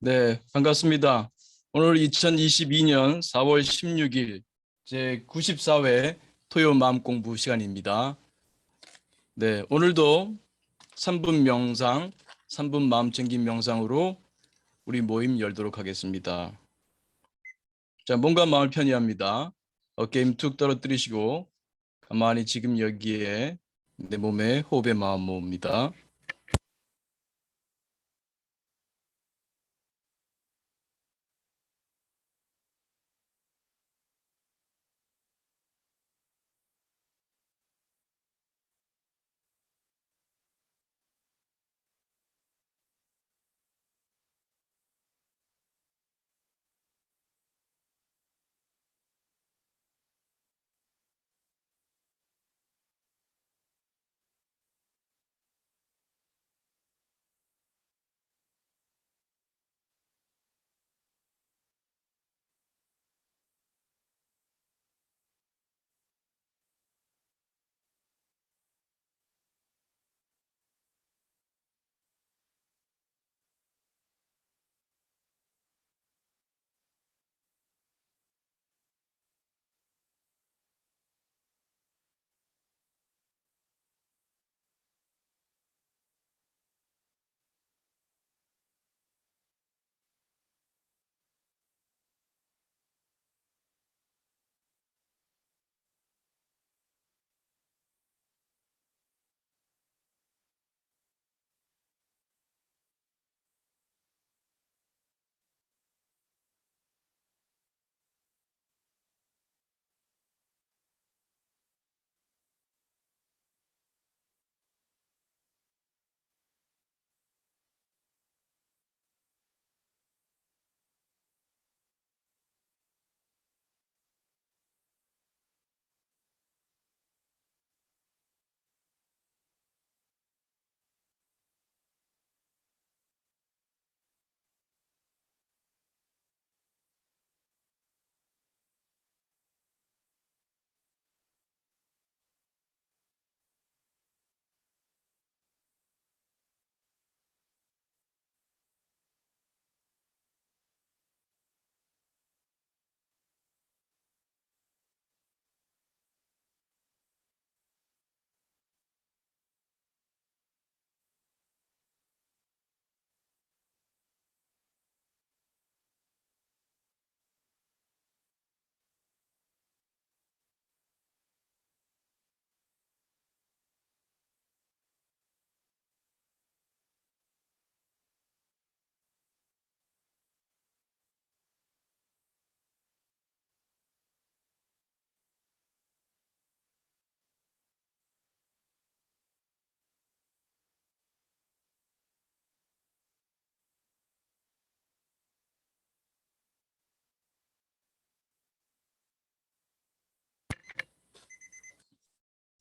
네, 반갑습니다. 오늘 2022년 4월 16일 제94회 토요 마음 공부 시간입니다. 네, 오늘도 3분 명상, 3분 마음 챙김 명상으로 우리 모임 열도록 하겠습니다. 자, 몸과 마음을 편히 합니다. 어깨 힘 툭 떨어뜨리시고 가만히 지금 여기에 내 몸에 호흡의 마음 모읍니다.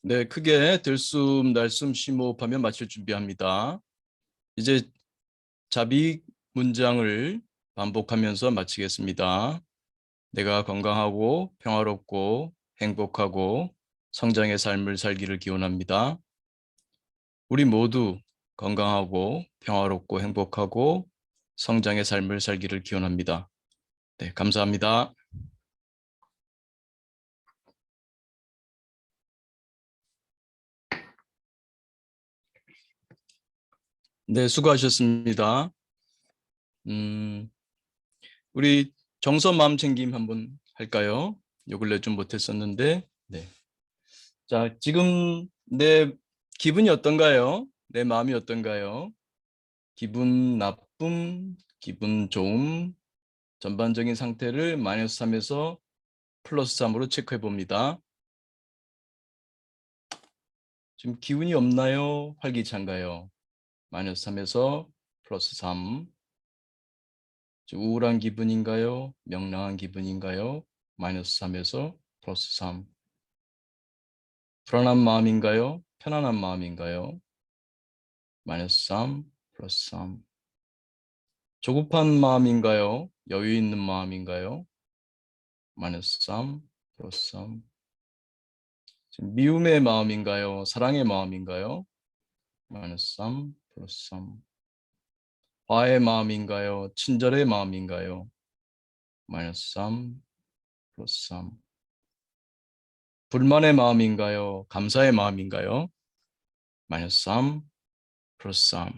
네, 크게 들숨, 날숨, 심호흡하며 마칠 준비합니다. 이제 자비 문장을 반복하면서 마치겠습니다. 내가 건강하고 평화롭고 행복하고 성장의 삶을 살기를 기원합니다. 우리 모두 건강하고 평화롭고 행복하고 성장의 삶을 살기를 기원합니다. 네, 감사합니다. 네, 수고하셨습니다. 우리 정서 마음 챙김 한번 할까요? 요 근래 좀 못했었는데. 네. 자, 지금 내 기분이 어떤가요? 내 마음이 어떤가요? 기분 나쁨, 기분 좋음, 전반적인 상태를 마이너스 3에서 플러스 3으로 체크해 봅니다. 지금 기운이 없나요? 활기찬가요? 마이너스 3에서 플러스 3. 우울한 기분인가요? 명랑한 기분인가요? 마이너스 3에서 플러스 3. 불안한 마음인가요? 편안한 마음인가요? 마이너스 3, 플러스 3. 조급한 마음인가요? 여유 있는 마음인가요? 마이너스 3, 플러스 3. 지금 미움의 마음인가요? 사랑의 마음인가요? 마이너스 3, 플러스 3. 화의 마음인가요? 친절의 마음인가요? 마이너스 3 플러스 3. 불만의 마음인가요? 감사의 마음인가요? 마이너스 3 플러스 3.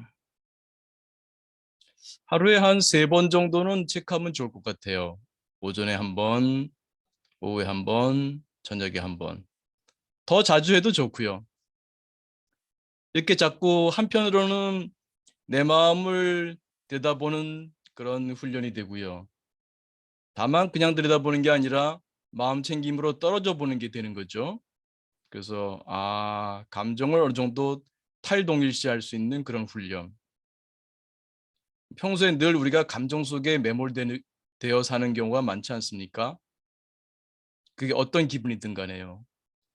하루에 한 3번 정도는 체크하면 좋을 것 같아요. 오전에 한 번, 오후에 한 번, 저녁에 한 번. 더 자주 해도 좋고요. 이렇게 자꾸 한편으로는 내 마음을 들여다보는 그런 훈련이 되고요. 다만 그냥 들여다보는 게 아니라 마음 챙김으로 떨어져 보는 게 되는 거죠. 그래서 감정을 어느 정도 탈동일시할 수 있는 그런 훈련. 평소에 늘 우리가 감정 속에 매몰되어 사는 경우가 많지 않습니까? 그게 어떤 기분이든 간에요.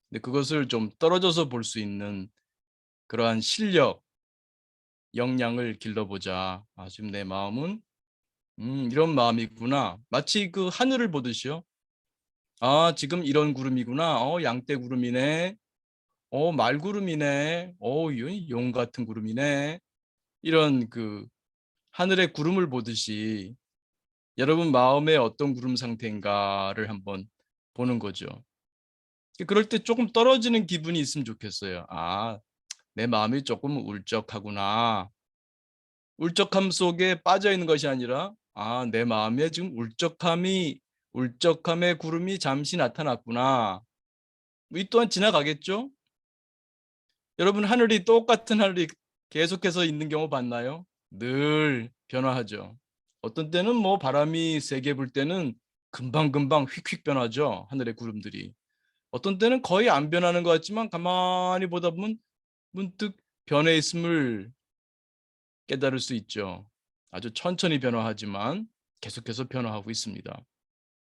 근데 그것을 좀 떨어져서 볼 수 있는 그러한 실력, 역량을 길러보자. 지금 내 마음은 이런 마음이구나. 마치 그 하늘을 보듯이요. 지금 이런 구름이구나. 양떼 구름이네. 말구름이네. 용 같은 구름이네. 이런 그 하늘의 구름을 보듯이 여러분 마음의 어떤 구름 상태인가를 한번 보는 거죠. 그럴 때 조금 떨어지는 기분이 있으면 좋겠어요. 내 마음이 조금 울적하구나. 울적함 속에 빠져 있는 것이 아니라 내 마음에 지금 울적함의 구름이 잠시 나타났구나. 이 또한 지나가겠죠? 여러분 똑같은 하늘이 계속해서 있는 경우 봤나요? 늘 변화하죠. 어떤 때는 뭐 바람이 세게 불 때는 금방금방 휙휙 변하죠. 하늘의 구름들이. 어떤 때는 거의 안 변하는 것 같지만 가만히 보다 보면 문득 변해 있음을 깨달을 수 있죠. 아주 천천히 변화하지만 계속해서 변화하고 있습니다.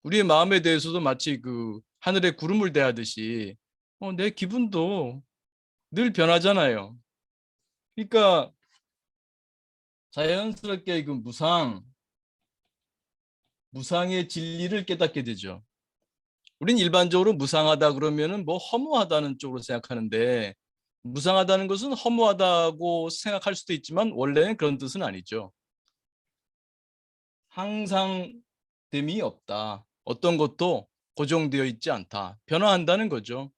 우리의 마음에 대해서도 마치 그 하늘의 구름을 대하듯이 내 기분도 늘 변하잖아요. 그러니까 자연스럽게 그 무상의 진리를 깨닫게 되죠. 우린 일반적으로 무상하다 그러면은 뭐 허무하다는 쪽으로 생각하는데 무상하다는 것은 허무하다고 생각할 수도 있지만 원래는 그런 뜻은 아니죠. 항상됨이 없다. 어떤 것도 고정되어 있지 않다. 변화한다는 거죠.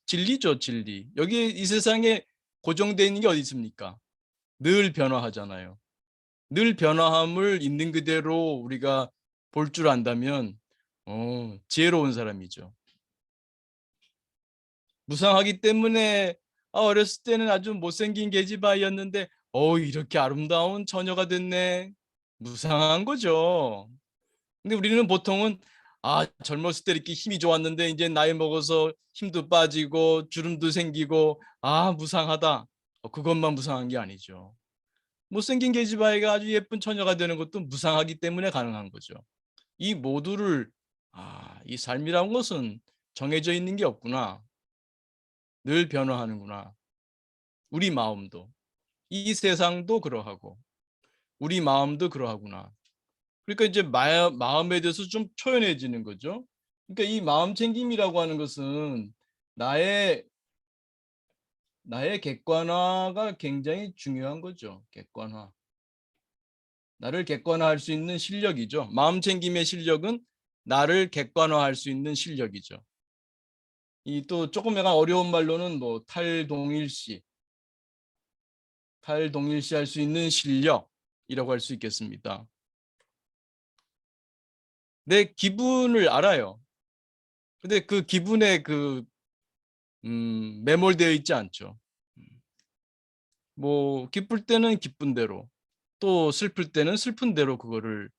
진리죠, 진리. 여기 이 세상에 고정되어 있는 게 어디 있습니까? 늘 변화하잖아요. 늘 변화함을 있는 그대로 우리가 볼 줄 안다면 지혜로운 사람이죠. 무상하기 때문에 어렸을 때는 아주 못생긴 계집아이였는데 이렇게 아름다운 처녀가 됐네. 무상한 거죠. 근데 우리는 보통은 젊었을 때 이렇게 힘이 좋았는데 이제 나이 먹어서 힘도 빠지고 주름도 생기고 무상하다. 그것만 무상한 게 아니죠. 못생긴 계집아이가 아주 예쁜 처녀가 되는 것도 무상하기 때문에 가능한 거죠. 이 모두를 이 삶이라는 것은 정해져 있는 게 없구나. 늘 변화하는구나. 우리 마음도. 이 세상도 그러하고 우리 마음도 그러하구나. 그러니까 이제 마음에 대해서 좀 초연해지는 거죠. 그러니까 이 마음 챙김이라고 하는 것은 나의 객관화가 굉장히 중요한 거죠. 객관화. 나를 객관화할 수 있는 실력이죠. 마음 챙김의 실력은 나를 객관화할 수 있는 실력이죠. 이 또 조금 약간 어려운 말로는 뭐 탈동일시할 수 있는 실력이라고 할 수 있겠습니다. 내 기분을 알아요. 근데 그 기분에 매몰되어 있지 않죠. 뭐 기쁠 때는 기쁜 대로, 또 슬플 때는 슬픈 대로 그거를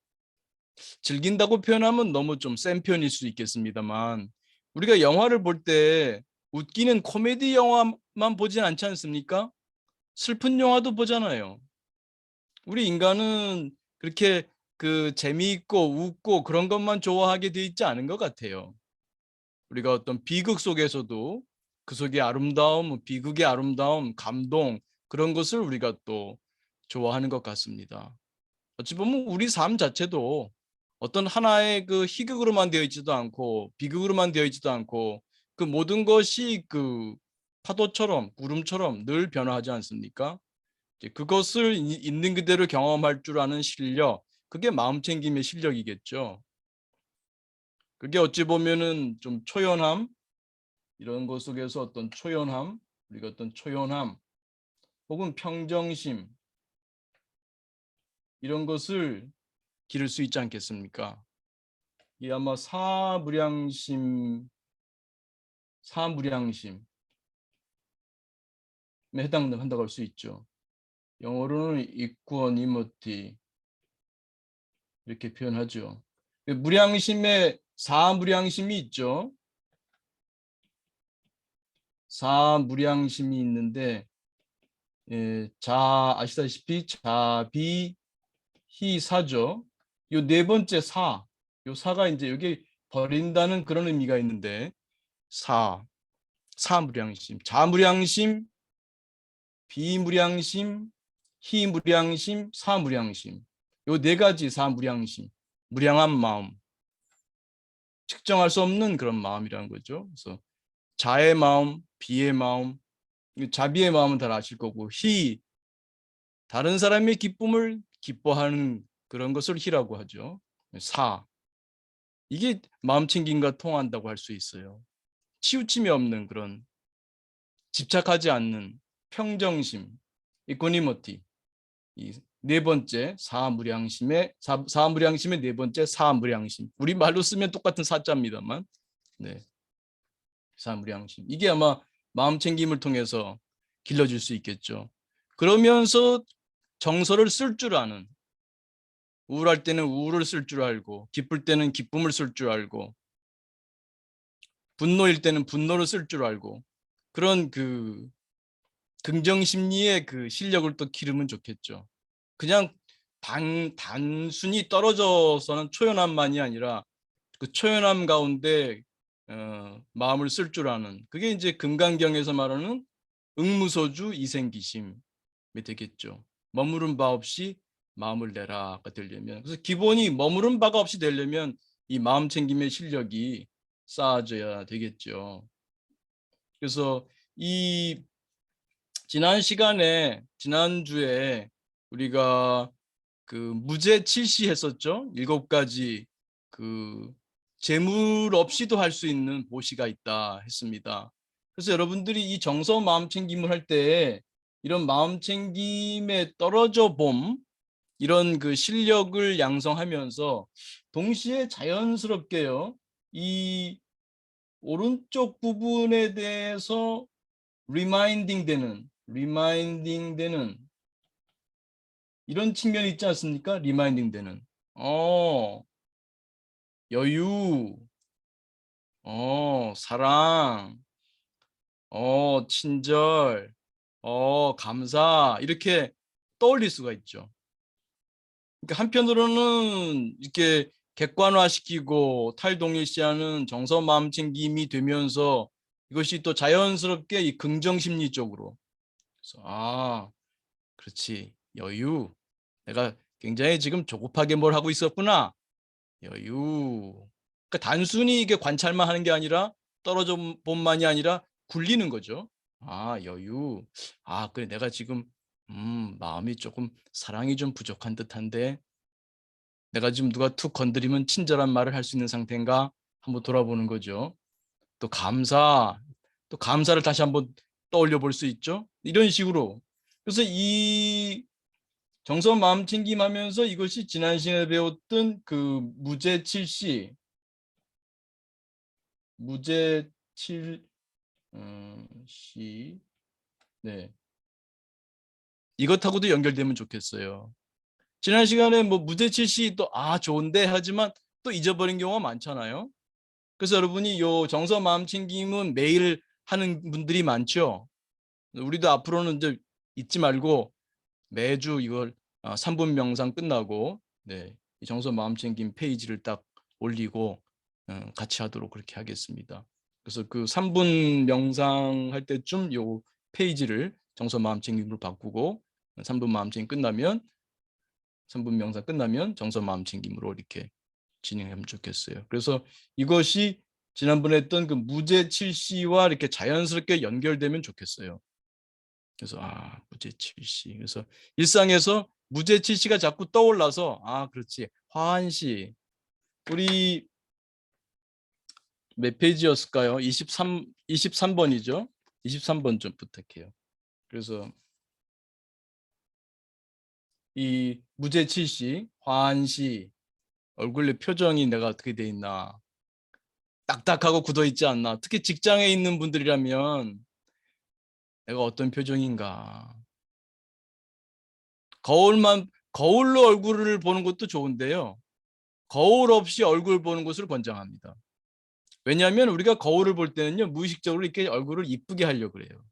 즐긴다고 표현하면 너무 좀 센 표현일 수 있겠습니다만 우리가 영화를 볼 때 웃기는 코미디 영화만 보진 않지 않습니까? 슬픈 영화도 보잖아요. 우리 인간은 그렇게 그 재미있고 웃고 그런 것만 좋아하게 돼 있지 않은 것 같아요. 우리가 어떤 비극 속에서도 그 속의 아름다움, 비극의 아름다움, 감동 그런 것을 우리가 또 좋아하는 것 같습니다. 어찌 보면 우리 삶 자체도 어떤 하나의 그 희극으로만 되어 있지도 않고 비극으로만 되어 있지도 않고 그 모든 것이 그 파도처럼 구름처럼 늘 변화하지 않습니까? 그것을 있는 그대로 경험할 줄 아는 실력, 그게 마음챙김의 실력이겠죠. 그게 어찌 보면은 좀 초연함, 이런 것 속에서 어떤 초연함, 우리가 어떤 초연함 혹은 평정심, 이런 것을 기를 수 있지 않겠습니까? 이 아마 사무량심에 해당한다고 할 수 있죠. 영어로는 이쿠어니머티 이렇게 표현하죠. 무량심에 사무량심이 있죠. 사무량심이 있는데, 아시다시피 자비 희사죠. 요 네 번째 요 사가 이제 여기 버린다는 그런 의미가 있는데, 사무량심, 자무량심, 비무량심, 희무량심, 사무량심. 요 네 가지 사무량심, 무량한 마음, 측정할 수 없는 그런 마음이라는 거죠. 그래서 자의 마음, 비의 마음, 자비의 마음은 잘 아실 거고, 다른 사람의 기쁨을 기뻐하는 그런 것을 희라고 하죠. 이게 마음 챙김과 통한다고 할 수 있어요. 치우침이 없는 그런, 집착하지 않는 평정심, 이코니모티. 이 네 번째 사무량심의 네 번째 사무량심. 우리 말로 쓰면 똑같은 사자입니다만, 네, 사무량심. 이게 아마 마음 챙김을 통해서 길러질 수 있겠죠. 그러면서 정서를 쓸 줄 아는, 우울할 때는 우울을 쓸 줄 알고, 기쁠 때는 기쁨을 쓸 줄 알고, 분노일 때는 분노를 쓸 줄 알고, 그런 그 긍정 심리의 그 실력을 또 기르면 좋겠죠. 그냥 단순히 떨어져서는 초연함만이 아니라 그 초연함 가운데 마음을 쓸 줄 아는, 그게 이제 금강경에서 말하는 응무소주 이생기심이 되겠죠. 머무른 바 없이 마음을 내라가 되려면, 그래서 기본이 머무른 바가 없이 되려면 이 마음 챙김의 실력이 쌓아져야 되겠죠. 그래서 이 지난주에 우리가 그 무죄 칠시했었죠. 7가지 그 재물 없이도 할 수 있는 보시가 있다 했습니다. 그래서 여러분들이 이 정서 마음 챙김을 할 때 이런 마음 챙김에 떨어져 봄, 이런 그 실력을 양성하면서 동시에 자연스럽게요, 이 오른쪽 부분에 대해서 리마인딩 되는 이런 측면이 있지 않습니까? 리마인딩 되는 여유, 사랑, 친절, 감사, 이렇게 떠올릴 수가 있죠. 그러니까 한편으로는 이렇게 객관화시키고 탈동일시하는 정서 마음 챙김이 되면서 이것이 또 자연스럽게 이 긍정 심리 쪽으로, 그래서 그렇지, 여유, 내가 굉장히 지금 조급하게 뭘 하고 있었구나, 여유. 그러니까 단순히 이게 관찰만 하는 게 아니라 떨어져 본만이 아니라 굴리는 거죠. 여유. 그래, 내가 지금 마음이 조금, 사랑이 좀 부족한 듯한데 내가 지금 누가 툭 건드리면 친절한 말을 할 수 있는 상태인가 한번 돌아보는 거죠. 또 감사를 다시 한번 떠올려 볼 수 있죠. 이런 식으로. 그래서 이 정서 마음 챙김하면서 이것이 지난 시간에 배웠던 그 무죄 시, 네, 이것하고도 연결되면 좋겠어요. 지난 시간에 뭐 무죄칠시 또 좋은데 하지만 또 잊어버린 경우가 많잖아요. 그래서 여러분이 요 정서 마음 챙김은 매일 하는 분들이 많죠. 우리도 앞으로는 이제 잊지 말고 매주 이걸 3분 명상 끝나고, 네, 이 정서 마음 챙김 페이지를 딱 올리고 같이 하도록 그렇게 하겠습니다. 그래서 그 3분 명상할 때쯤 요 페이지를 정서 마음 챙김으로 바꾸고 3분 마음 챙김 끝나면 3분 명상 끝나면 정서 마음 챙김으로 이렇게 진행하면 좋겠어요. 그래서 이것이 지난번에 했던 그 무죄 칠시와 이렇게 자연스럽게 연결되면 좋겠어요. 그래서 무제칠시. 그래서 일상에서 무제칠시가 자꾸 떠올라서 그렇지. 화한시. 우리 몇 페이지였을까요? 23번이죠. 23번 좀 부탁해요. 그래서 이 무제칠시, 화한시 얼굴의 표정이 내가 어떻게 돼 있나. 딱딱하고 굳어 있지 않나. 특히 직장에 있는 분들이라면 내가 어떤 표정인가. 거울로 얼굴을 보는 것도 좋은데요. 거울 없이 얼굴 보는 것을 권장합니다. 왜냐하면 우리가 거울을 볼 때는요, 무의식적으로 이렇게 얼굴을 이쁘게 하려고 그래요.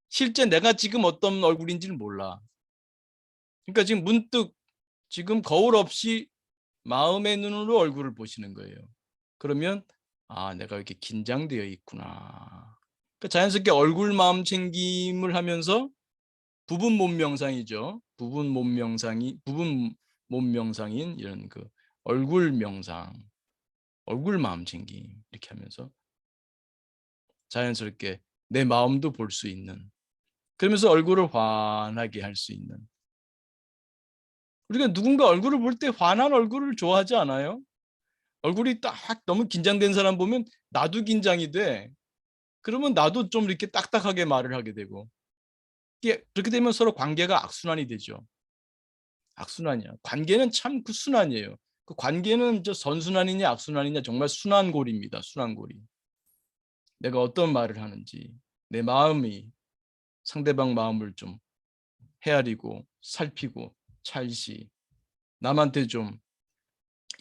실제 내가 지금 어떤 얼굴인지는 몰라. 그러니까 지금 문득 지금 거울 없이 마음의 눈으로 얼굴을 보시는 거예요. 그러면 내가 이렇게 긴장되어 있구나. 그러니까 자연스럽게 얼굴 마음 챙김을 하면서 부분 몸 명상이죠. 부분 몸 명상인 이런 그 얼굴 명상, 얼굴 마음 챙김 이렇게 하면서 자연스럽게 내 마음도 볼 수 있는, 그러면서 얼굴을 환하게 할 수 있는. 우리가 누군가 얼굴을 볼 때 환한 얼굴을 좋아하지 않아요? 얼굴이 딱 너무 긴장된 사람 보면 나도 긴장이 돼. 그러면 나도 좀 이렇게 딱딱하게 말을 하게 되고, 그렇게 되면 서로 관계가 악순환이 되죠. 악순환이야. 관계는 참 그 순환이에요. 그 관계는 선순환이냐 악순환이냐 정말 순환골입니다. 순환골이. 내가 어떤 말을 하는지, 내 마음이 상대방 마음을 좀 헤아리고 살피고 찰시, 남한테 좀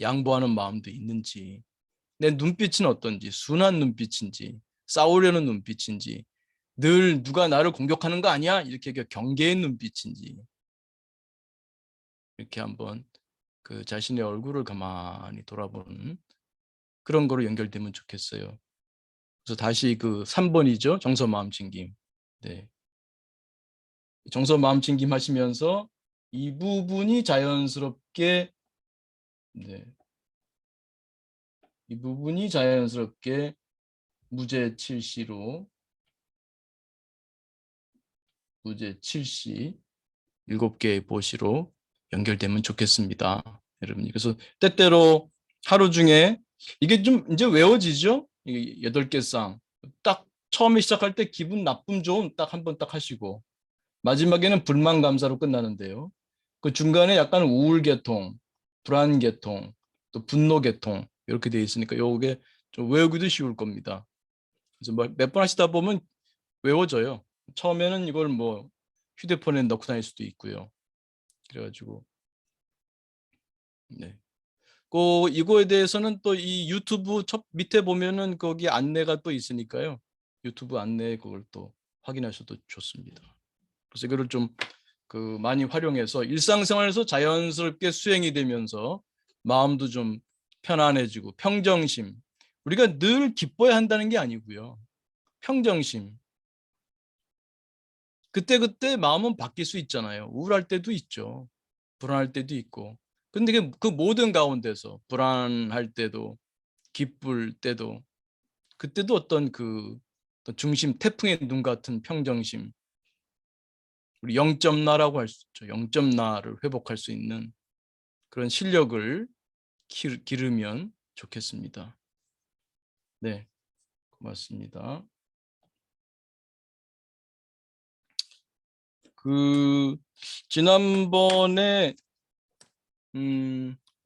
양보하는 마음도 있는지, 내 눈빛은 어떤지, 순한 눈빛인지, 싸우려는 눈빛인지, 늘 누가 나를 공격하는 거 아니야? 이렇게 경계의 눈빛인지, 이렇게 한번 그 자신의 얼굴을 가만히 돌아보는 그런 거로 연결되면 좋겠어요. 그래서 다시 그 3번이죠. 정서 마음 챙김. 네. 정서 마음 챙김 하시면서 이 부분이 자연스럽게, 네. 이 부분이 자연스럽게 무제 7시로, 무제 7시 7개의 보시로 연결되면 좋겠습니다. 여러분. 그래서 때때로 하루 중에 이게 좀 이제 외워지죠? 이 8개 쌍. 딱 처음에 시작할 때 기분 나쁨 좋음 딱 한 번 딱 하시고 마지막에는 불만 감사로 끝나는데요. 그 중간에 약간 우울 계통, 불안 계통, 또 분노 계통 이렇게 되어 있으니까 요게 좀 외우기도 쉬울 겁니다. 그래서 몇 번 하시다 보면 외워져요. 처음에는 이걸 뭐 휴대폰에 넣고 다닐 수도 있고요. 그래가지고 네. 이거에 대해서는 또 이 유튜브 밑에 보면은 거기 안내가 또 있으니까요. 유튜브 안내 그걸 또 확인하셔도 좋습니다. 그래서 이거를 좀 많이 활용해서 일상생활에서 자연스럽게 수행이 되면서 마음도 좀 편안해지고 평정심. 우리가 늘 기뻐야 한다는 게 아니고요. 평정심. 그때그때 마음은 바뀔 수 있잖아요. 우울할 때도 있죠. 불안할 때도 있고. 근데 그 모든 가운데서 불안할 때도 기쁠 때도 그때도 어떤 어떤 중심 태풍의 눈 같은 평정심, 우리 영점나라고 할 수 있죠. 영점나를 회복할 수 있는 그런 실력을 기르면 좋겠습니다. 네, 고맙습니다. 지난번에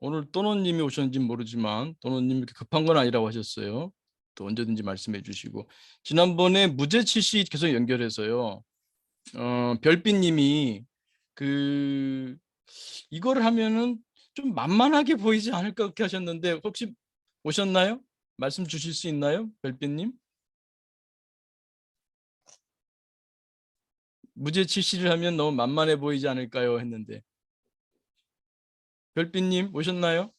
오늘 또노님이 오셨는지 모르지만 또노님 이렇게 급한 건 아니라고 하셨어요. 또 언제든지 말씀해 주시고, 지난번에 무제칠시 계속 연결해서요. 별빛님이 이거를 하면은 좀 만만하게 보이지 않을까 그렇게 하셨는데 혹시 오셨나요? 말씀 주실 수 있나요? 별빛님? 무제칠시를 하면 너무 만만해 보이지 않을까요? 했는데 별빛님 오셨나요?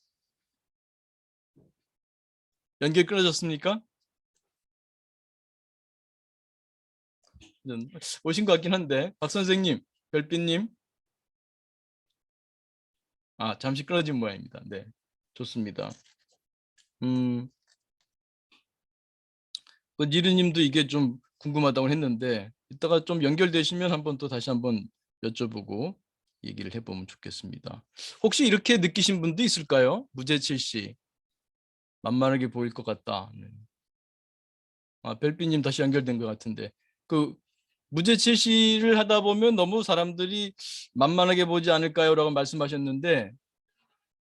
연결 끊어졌습니까? 오신 것 같긴 한데 박 선생님, 별빛님, 잠시 끊어진 모양입니다. 네, 좋습니다. 그 니르님도 이게 좀 궁금하다고 했는데 이따가 좀 연결되시면 한번 또 다시 한번 여쭤보고 얘기를 해보면 좋겠습니다. 혹시 이렇게 느끼신 분도 있을까요? 무죄칠시 만만하게 보일 것 같다. 네. 별빛님 다시 연결된 것 같은데 그 무죄칠시를 하다 보면 너무 사람들이 만만하게 보지 않을까요? 라고 말씀하셨는데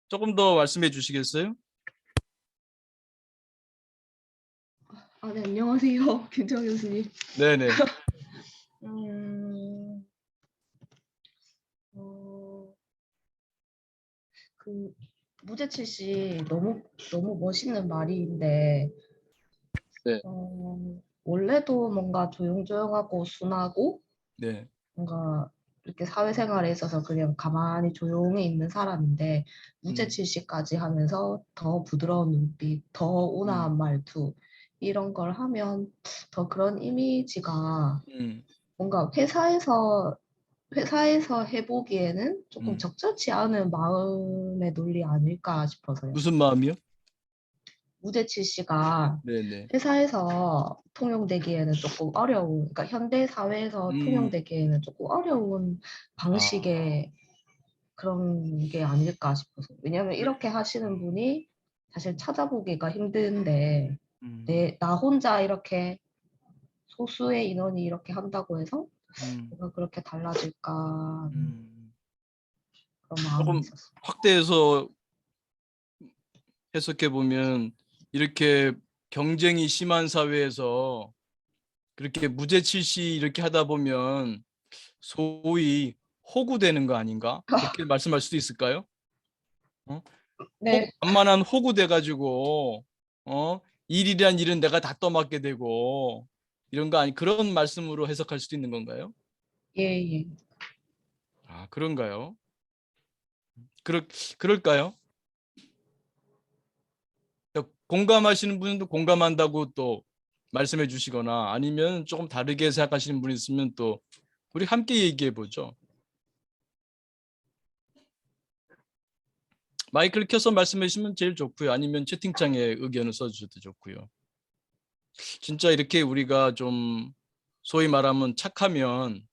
조금 더 말씀해 주시겠어요? 네, 안녕하세요. 김정 교수님. 네네. 음, 그 무죄칠시 너무 멋있는 말인데 네. 원래도 뭔가 조용조용하고 순하고 네. 뭔가 이렇게 사회생활에 있어서 그냥 가만히 조용히 있는 사람인데 음, 무죄칠시까지 하면서 더 부드러운 눈빛, 더 음, 온화한 말투 이런 걸 하면 더 그런 이미지가 음, 뭔가 회사에서 해보기에는 조금 음. 적절치 않은 마음의 논리 아닐까 싶어서요. 무슨 마음이요? 무죄칠 씨가 네네. 회사에서 통용되기에는 조금 어려운, 그러니까 현대 사회에서 음, 통용되기에는 조금 어려운 아, 방식의 그런 게 아닐까 싶어서. 왜냐하면 이렇게 하시는 분이 사실 찾아보기가 힘든데, 음, 나 혼자 이렇게 소수의 인원이 이렇게 한다고 해서 음, 뭔가 그렇게 달라질까 하는 음. 그런 마음이 조금 있었어요. 확대해서 해석해 보면 이렇게 경쟁이 심한 사회에서 그렇게 무죄칠시 이렇게 하다 보면 소위 호구되는 거 아닌가? 그렇게 말씀할 수도 있을까요? 어? 네, 만만한 호구돼 가지고 일이란 일은 내가 다 떠맡게 되고 이런 거 아니 그런 말씀으로 해석할 수도 있는 건가요? 예, 예. 그런가요? 그럴까요? 공감하시는 분도 공감한다고 또 말씀해 주시거나 아니면 조금 다르게 생각하시는 분이 있으면 또 우리 함께 얘기해 보죠. 마이크를 켜서 말씀해 주시면 제일 좋고요. 아니면 채팅창에 의견을 써주셔도 좋고요. 진짜 이렇게 우리가 좀 소위 말하면 착하면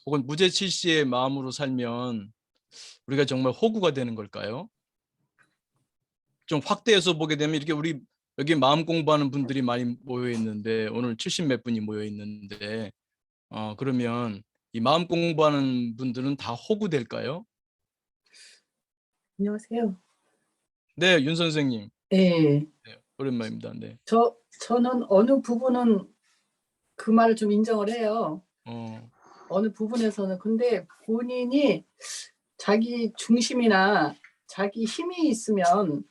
혹은 무죄칠시의 마음으로 살면 우리가 정말 호구가 되는 걸까요? 좀 확대해서 보게 되면 이렇게 우리 여기 마음 공부하는 분들이 많이 모여 있는데 오늘 70 몇 분이 모여 있는데 그러면 이 마음 공부하는 분들은 다 호구 될까요? 안녕하세요. 네, 윤 선생님. 네. 네, 오랜만입니다. 네. 저는 어느 부분은 그 말을 좀 인정을 해요. 어, 어느 부분에서는. 근데 본인이 자기 중심이나 자기 힘이 있으면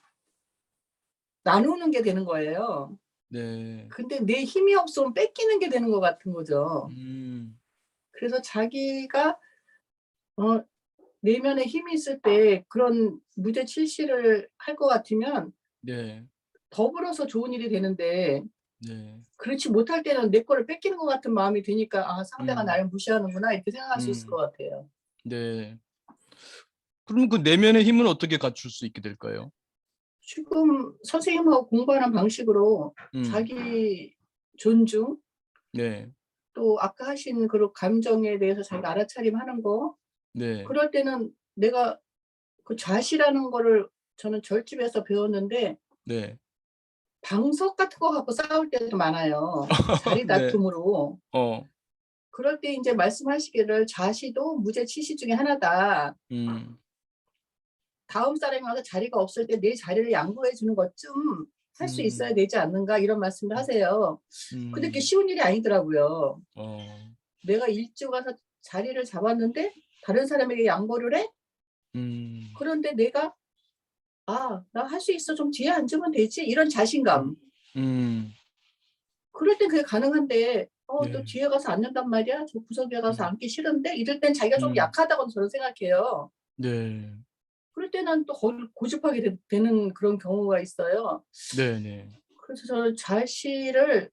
나누는 게 되는 거예요. 네. 근데 내 힘이 없으면 뺏기는 게 되는 것 같은 거죠. 음, 그래서 자기가 내면에 힘이 있을 때 그런 무죄칠시를 할 것 같으면 네, 더불어서 좋은 일이 되는데 네. 그렇지 못할 때는 내 거를 뺏기는 것 같은 마음이 드니까 상대가 음, 나를 무시하는구나 이렇게 생각할 수 있을 것 음, 같아요. 네. 그럼 그 내면의 힘은 어떻게 갖출 수 있게 될까요? 지금 선생님하고 공부하는 방식으로 음, 자기 존중, 네, 또 아까 하신 그런 감정에 대해서 자기가 알아차림하는 거, 네, 그럴 때는 내가 그 좌시라는 거를 저는 절집에서 배웠는데 네, 방석 같은 거 갖고 싸울 때도 많아요. 자리 네, 다툼으로. 어, 그럴 때 이제 말씀하시기를 좌시도 무죄치시 중에 하나다. 음, 다음 사람이 와서 자리가 없을 때 내 자리를 양보해 주는 것쯤 할 수 있어야 음, 되지 않는가 이런 말씀을 하세요. 근데 그게 음, 쉬운 일이 아니더라고요. 어, 내가 일찍 와서 자리를 잡았는데 다른 사람에게 양보를 해? 음, 그런데 내가 나 할 수 있어. 좀 뒤에 앉으면 되지. 이런 음, 자신감. 음, 그럴 땐 그게 가능한데 또 네, 뒤에 가서 앉는단 말이야. 저 구석에 가서 음, 앉기 싫은데 이럴 땐 자기가 좀 음, 약하다고 저는 생각해요. 네, 그럴 때는 또 고집하게 되는 그런 경우가 있어요. 네, 네, 그래서 저는 자시를 음,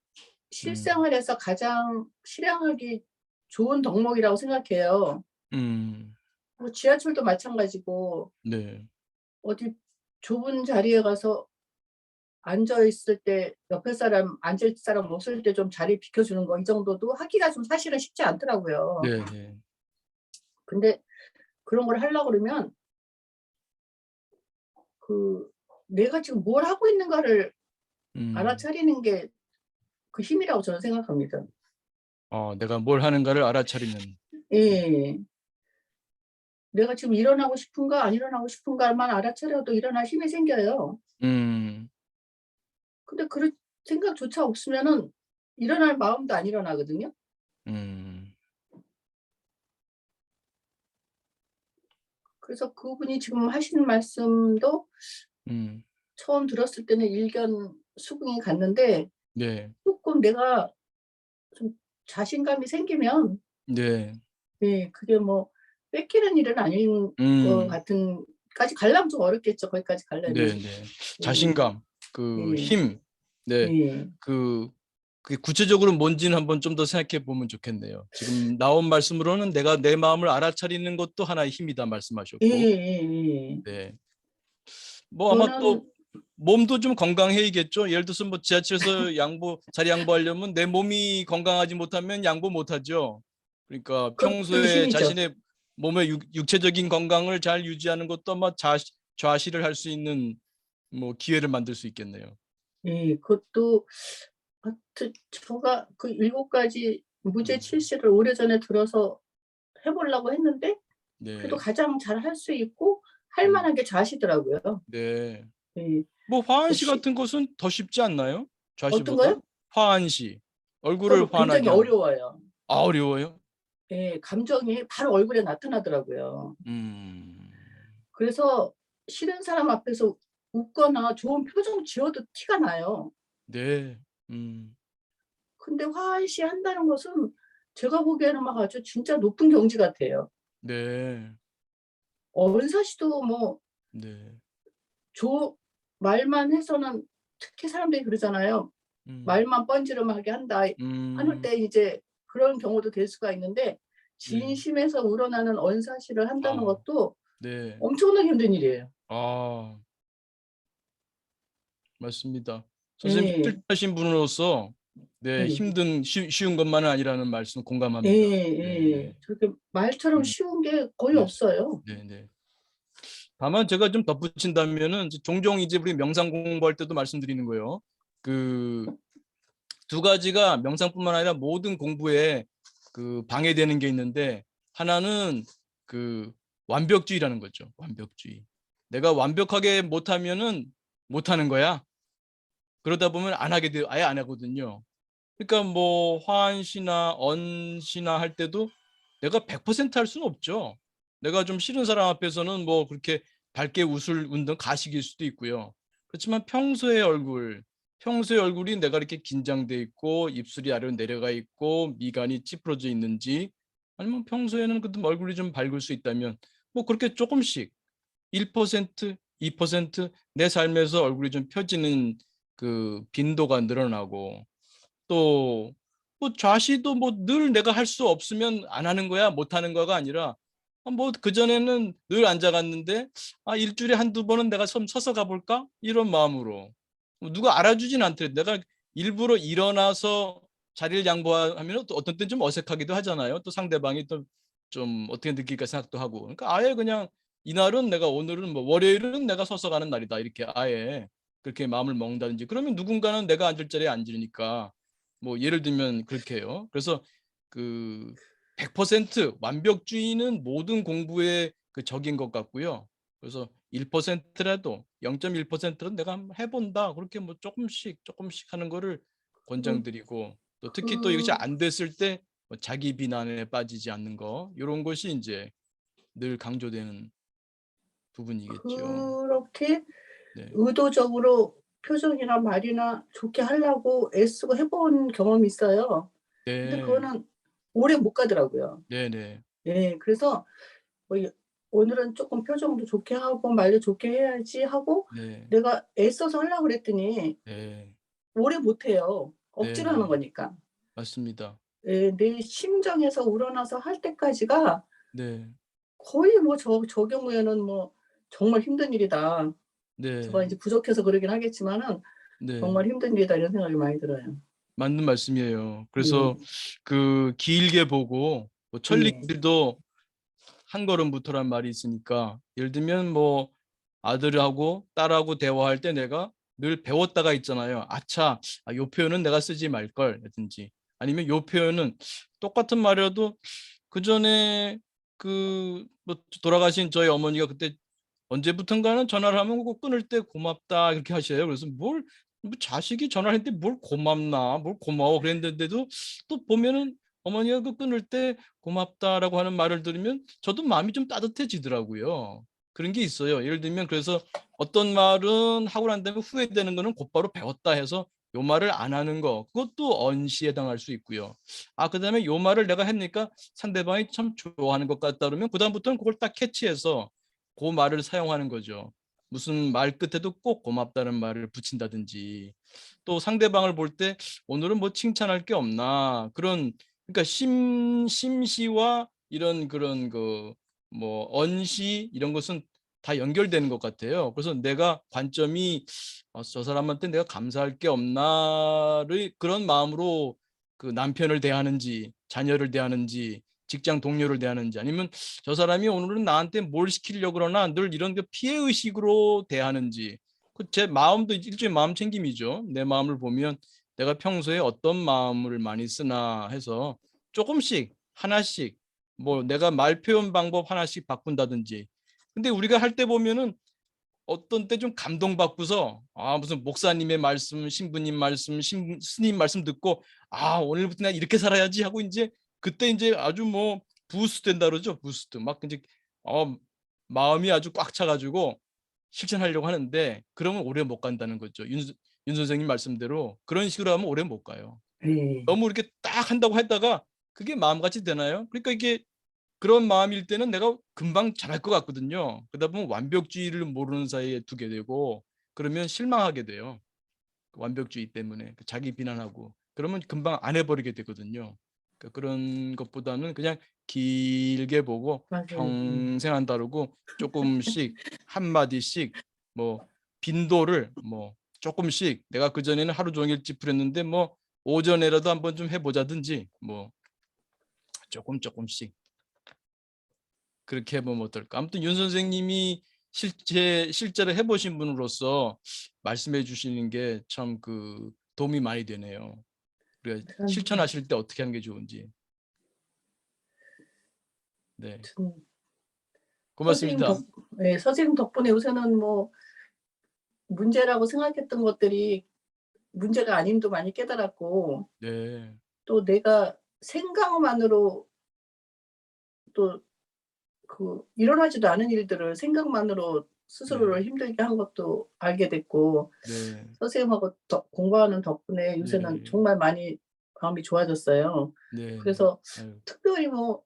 실생활에서 가장 실행하기 좋은 덕목이라고 생각해요. 음, 뭐 지하철도 마찬가지고 네, 어디 좁은 자리에 가서 앉아 있을 때 옆에 사람 앉을 사람 없을 때 좀 자리 비켜주는 거 이 정도도 하기가 좀 사실은 쉽지 않더라고요. 네, 네. 근데 그런 걸 하려고 그러면 그 내가 지금 뭘 하고 있는가를 알아차리는 게 그 힘이라고 저는 생각합니다. 내가 뭘 하는가를 알아차리는. 예. 내가 지금 일어나고 싶은가 안 일어나고 싶은가만 알아차려도 일어날 힘이 생겨요. 음, 근데 그럴 생각조차 없으면은 일어날 마음도 안 일어나거든요. 음, 그래서 그분이 지금 하시는 말씀도 음, 처음 들었을 때는 일견 수긍이 갔는데 네, 조금 내가 좀 자신감이 생기면 네, 예 그게 뭐 뺏기는 일은 아닌 것 같은 까지 가려면 좀 어렵겠죠. 거기까지 가려면. 네, 네. 예. 자신감, 그 예. 힘, 네, 예. 그게 구체적으로 뭔지는 한번 좀 더 생각해 보면 좋겠네요. 지금 나온 말씀으로는 내가 내 마음을 알아차리는 것도 하나의 힘이다 말씀하셨고, 예예예. 네. 뭐 아마 저는 또 몸도 좀 건강해야겠죠. 예를 들어서 뭐 지하철에서 자리 양보하려면 내 몸이 건강하지 못하면 양보 못하죠. 그러니까 그것도 평소에 힘이죠. 자신의 몸의 육체적인 건강을 잘 유지하는 것도 아마 좌시를 할 수 있는 뭐 기회를 만들 수 있겠네요. 예. 그것도 하여튼 제가 그 7가지 무죄 음, 출시를 오래전에 들어서 해 보려고 했는데 그래도 네, 가장 잘할 수 있고 할 음, 만한 게 좌시더라고요. 네. 예. 뭐 그 화환시 시 같은 것은 더 쉽지 않나요? 어떤 좌시보다? 거요? 화환시 얼굴을 그거 굉장히 환하게 하는. 어려워요. 어려워요? 예. 감정이 바로 얼굴에 나타나더라고요. 음, 그래서 싫은 사람 앞에서 웃거나 좋은 표정 지어도 티가 나요. 네, 음, 근데 화한시 한다는 것은 제가 보기에는 막 아주 진짜 높은 경지 같아요. 네, 언사시도 뭐 네, 조 말만 해서는 특히 사람들이 그러잖아요. 음, 말만 뻔지름하게 한다 하는 음, 때 이제 그런 경우도 될 수가 있는데 네, 진심에서 우러나는 언사시를 한다는 아, 것도 네, 엄청나게 힘든 일이에요. 아, 맞습니다. 선생님 예. 실패하신 분으로서 네, 예. 쉬운 것만은 아니라는 말씀 예. 공감합니다. 네, 예. 네, 저렇게 말처럼 음, 쉬운 게 거의 네, 없어요. 네, 네. 다만 제가 좀 덧붙인다면은 종종 이제 우리 명상 공부할 때도 말씀드리는 거예요. 그 두 가지가 명상뿐만 아니라 모든 공부에 그 방해되는 게 있는데 하나는 그 완벽주의라는 거죠. 완벽주의. 내가 완벽하게 못하면은 못하는 거야. 그러다 보면 안 하게 돼, 아예 안 하거든요. 그러니까 뭐 화한시나 언시나 할 때도 내가 100% 할 수는 없죠. 내가 좀 싫은 사람 앞에서는 뭐 그렇게 밝게 웃을 운동 가식일 수도 있고요. 그렇지만 평소의 얼굴이 내가 이렇게 긴장돼 있고 입술이 아래로 내려가 있고 미간이 찌푸러져 있는지 아니면 평소에는 그래도 얼굴이 좀 밝을 수 있다면 뭐 그렇게 조금씩 1%, 2% 내 삶에서 얼굴이 좀 펴지는 그 빈도가 늘어나고 또 뭐 좌시도 뭐 늘 내가 할 수 없으면 안 하는 거야 못 하는 거가 아니라 뭐 그전에는 늘 앉아갔는데 일주일에 한두 번은 내가 좀 서서 가볼까 이런 마음으로 뭐 누가 알아주진 않더라도 내가 일부러 일어나서 자리를 양보하면 또 어떤 때는 좀 어색하기도 하잖아요. 또 상대방이 또 좀 어떻게 느낄까 생각도 하고 그러니까 아예 그냥 이날은 내가 오늘은 뭐 월요일은 내가 서서 가는 날이다 이렇게 아예 그렇게 마음을 먹는다든지 그러면 누군가는 내가 앉을 자리에 앉으니까 뭐 예를 들면 그렇게 해요. 그래서 그 100% 완벽주의는 모든 공부의 그 적인 것 같고요. 그래서 1%라도 0.1%라도 내가 한번 해본다. 그렇게 뭐 조금씩 하는 거를 그 권장드리고 또 특히 또 이것이 그 안 됐을 때뭐 자기 비난에 빠지지 않는 거 이런 것이 이제 늘 강조되는 부분이겠죠. 그렇게 네, 의도적으로 표정이나 말이나 좋게 하려고 애쓰고 해본 경험이 있어요. 근데 네, 그거는 오래 못 가더라고요. 네, 네, 예. 그래서 뭐 '오늘은 쪼끔 표정도 좋게 하고 말도 좋게 해야지.' 하고 네, 내가 애써서 하려고 그랬더니 네, 오래 못 해요. 네, 억지로 하는 네, 거니까. 맞습니다. 예. 내 심정에서 우러나서 할 때까지가 네, 거의 뭐 저 경우에는 뭐 '정말 힘든 일이다.' 제가 네, 인제 부족해서 그러긴 하겠지만은 네. 정말 힘든 일이다 이런 생각이 많이 들어요. 맞는 말씀이에요. 그래서 그 길게 보고 뭐 예. 천리길도 한 걸음부터란 말이 있으니까 예를 들면 뭐 아들하고 딸하고 대화할 때 내가 늘 배웠다가 있잖아요. 아차, 요 표현은 내가 쓰지 말걸 라든지 아니면 요 표현은 똑같은 말이라도 그 전에 그 뭐 돌아가신 저희 어머니가 그때 언제부턴가는 전화를 하면 꼭 끊을 때 고맙다 이렇게 하셔요. 그래서 뭐 자식이 전화를 했는데 뭘 고맙나, 뭘 고마워 그랬는데도 또 보면은 어머니가 그 끊을 때 고맙다라고 하는 말을 들으면 저도 마음이 좀 따뜻해지더라고요. 그런 게 있어요. 예를 들면 그래서 어떤 말은 하고 난 다음에 후회되는 거는 곧바로 배웠다 해서 요 말을 안 하는 거 그것도 언시에 해당할 수 있고요. 그다음에 요 말을 내가 했으니까 상대방이 참 좋아하는 것 같다 그러면 그다음부터는 그걸 딱 캐치해서 그 말을 사용하는 거죠. 무슨 말 끝에도 꼭 고맙다는 말을 붙인다든지 또 상대방을 볼 때 오늘은 뭐 칭찬할 게 없나 그런 그러니까 심시와 이런 그런 그 뭐 언시 이런 것은 다 연결되는 것 같아요. 그래서 내가 관점이 저 사람한테 내가 감사할 게 없나를 그런 마음으로 그 남편을 대하는지 자녀를 대하는지 직장 동료를 대하는지 아니면 저 사람이 오늘은 나한테 뭘 시키려고 그러나 늘 이런 게 피해 의식으로 대하는지 제 마음도 일종의 마음 챙김이죠. 내 마음을 보면 내가 평소에 어떤 마음을 많이 쓰나 해서 조금씩 하나씩 뭐 내가 말 표현 방법 하나씩 바꾼다든지 근데 우리가 할 때 보면은 어떤 때 좀 감동받고서 무슨 목사님의 말씀, 신부님 말씀, 스님 말씀 듣고 오늘부터 내가 이렇게 살아야지 하고 이제 그때 이제 아주 뭐 부스트 된다 그러죠. 부스트 막 이제 마음이 아주 꽉 차가지고 실천하려고 하는데 그러면 오래 못 간다는 거죠. 윤 선생님 말씀대로 그런 식으로 하면 오래 못 가요. 예. 너무 이렇게 딱 한다고 했다가 그게 마음같이 되나요? 그러니까 이게 그런 마음일 때는 내가 금방 잘할 것 같거든요. 그러다 보면 완벽주의를 모르는 사이에 두게 되고 그러면 실망하게 돼요. 그 완벽주의 때문에 자기 비난하고 그러면 금방 안 해버리게 되거든요. 그러니까 그런 것보다는 그냥 길게 보고 맞아요. 평생 한다르고 조금씩 한 마디씩 뭐 빈도를 뭐 조금씩 내가 그 전에는 하루 종일 찌푸렸는데 뭐 오전에라도 한번 좀 해보자든지 뭐 조금씩 그렇게 해보면 어떨까? 아무튼 윤 선생님이 실제로 해보신 분으로서 말씀해 주시는 게 참 그 도움이 많이 되네요. 우리가 감사합니다. 실천하실 때 어떻게 하는 게 좋은지. 네, 참 선생님 고맙습니다. 선생님 덕분에 요새는 뭐 문제라고 생각했던 것들이 문제가 아님도 많이 깨달았고 네, 또 내가 생각만으로 또 그 일어나지도 않은 일들을 생각만으로 스스로를 힘들게 한 것도 알게 됐고 네, 선생님하고 공부하는 덕분에 요새는 네, 정말 많이 마음이 좋아졌어요. 네, 네. 그래서 아유, 특별히 뭐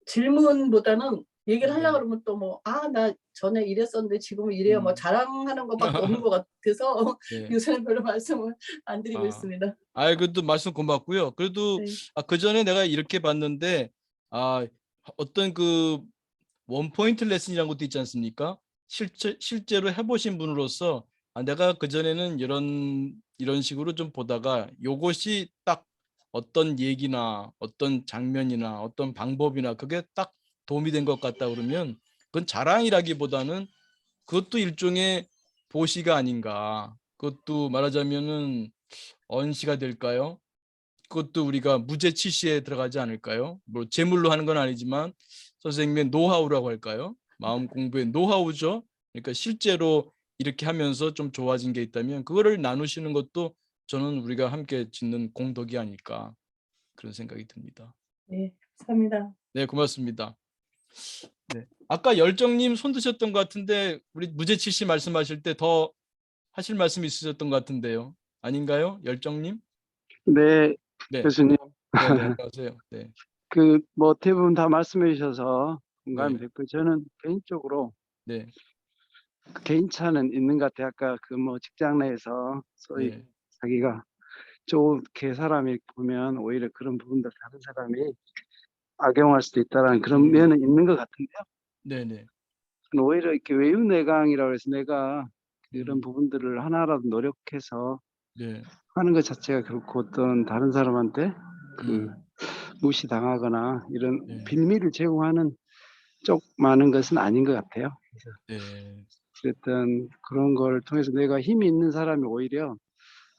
질문보다는 얘기를 하려고 네, 그러면 또 뭐 나 전에 이랬었는데 지금은 이래요. 뭐 음, 자랑하는 것밖에 없는 것 같아서 네. 요새는 별로 말씀을 안 드리고 아, 있습니다. 그래도 말씀 고맙고요. 그래도 네. 그 전에 내가 이렇게 봤는데 어떤 그 원포인트 레슨이라는 것도 있지 않습니까? 실제로 해보신 분으로서 내가 그전에는 이런 식으로 좀 보다가 요것이 딱 어떤 얘기나 어떤 장면이나 어떤 방법이나 그게 딱 도움이 된 것 같다 그러면 그건 자랑이라기보다는 그것도 일종의 보시가 아닌가. 그것도 말하자면은 언시가 될까요? 그것도 우리가 무죄치시에 들어가지 않을까요? 뭐 제물로 하는 건 아니지만 선생님의 노하우라고 할까요? 마음 공부의 노하우죠. 그러니까 실제로 이렇게 하면서 좀 좋아진 게 있다면 그거를 나누시는 것도 저는 우리가 함께 짓는 공덕이 아닐까 그런 생각이 듭니다. 네. 감사합니다. 네, 고맙습니다. 네. 아까 열정님 손 드셨던 것 같은데 우리 무죄치시 말씀하실 때 더 하실 말씀 있으셨던 것 같은데요. 아닌가요? 열정님? 네, 네. 교수님. 네, 네, 안녕하세요. 네. 뭐 대부분 다 말씀해 주셔서 공감이 네. 됐고, 저는 개인적으로 네. 개인차는 있는 것 같아요. 아까 뭐 직장 내에서 소위 네. 자기가 좋게 사람이 보면 오히려 그런 부분들 다른 사람이 악용할 수도 있다는 그런 면은 있는 것 같은데요. 네네. 오히려 이렇게 외유내강이라고 해서 내가 그런 음, 부분들을 하나라도 노력해서 네. 하는 것 자체가 결코 어떤 다른 사람한테 그 음. 무시당하거나 이런 네. 빌미를 제공하는 쪽 많은 것은 아닌 것 같아요. 네. 어쨌든 그런 걸 통해서 내가 힘이 있는 사람이 오히려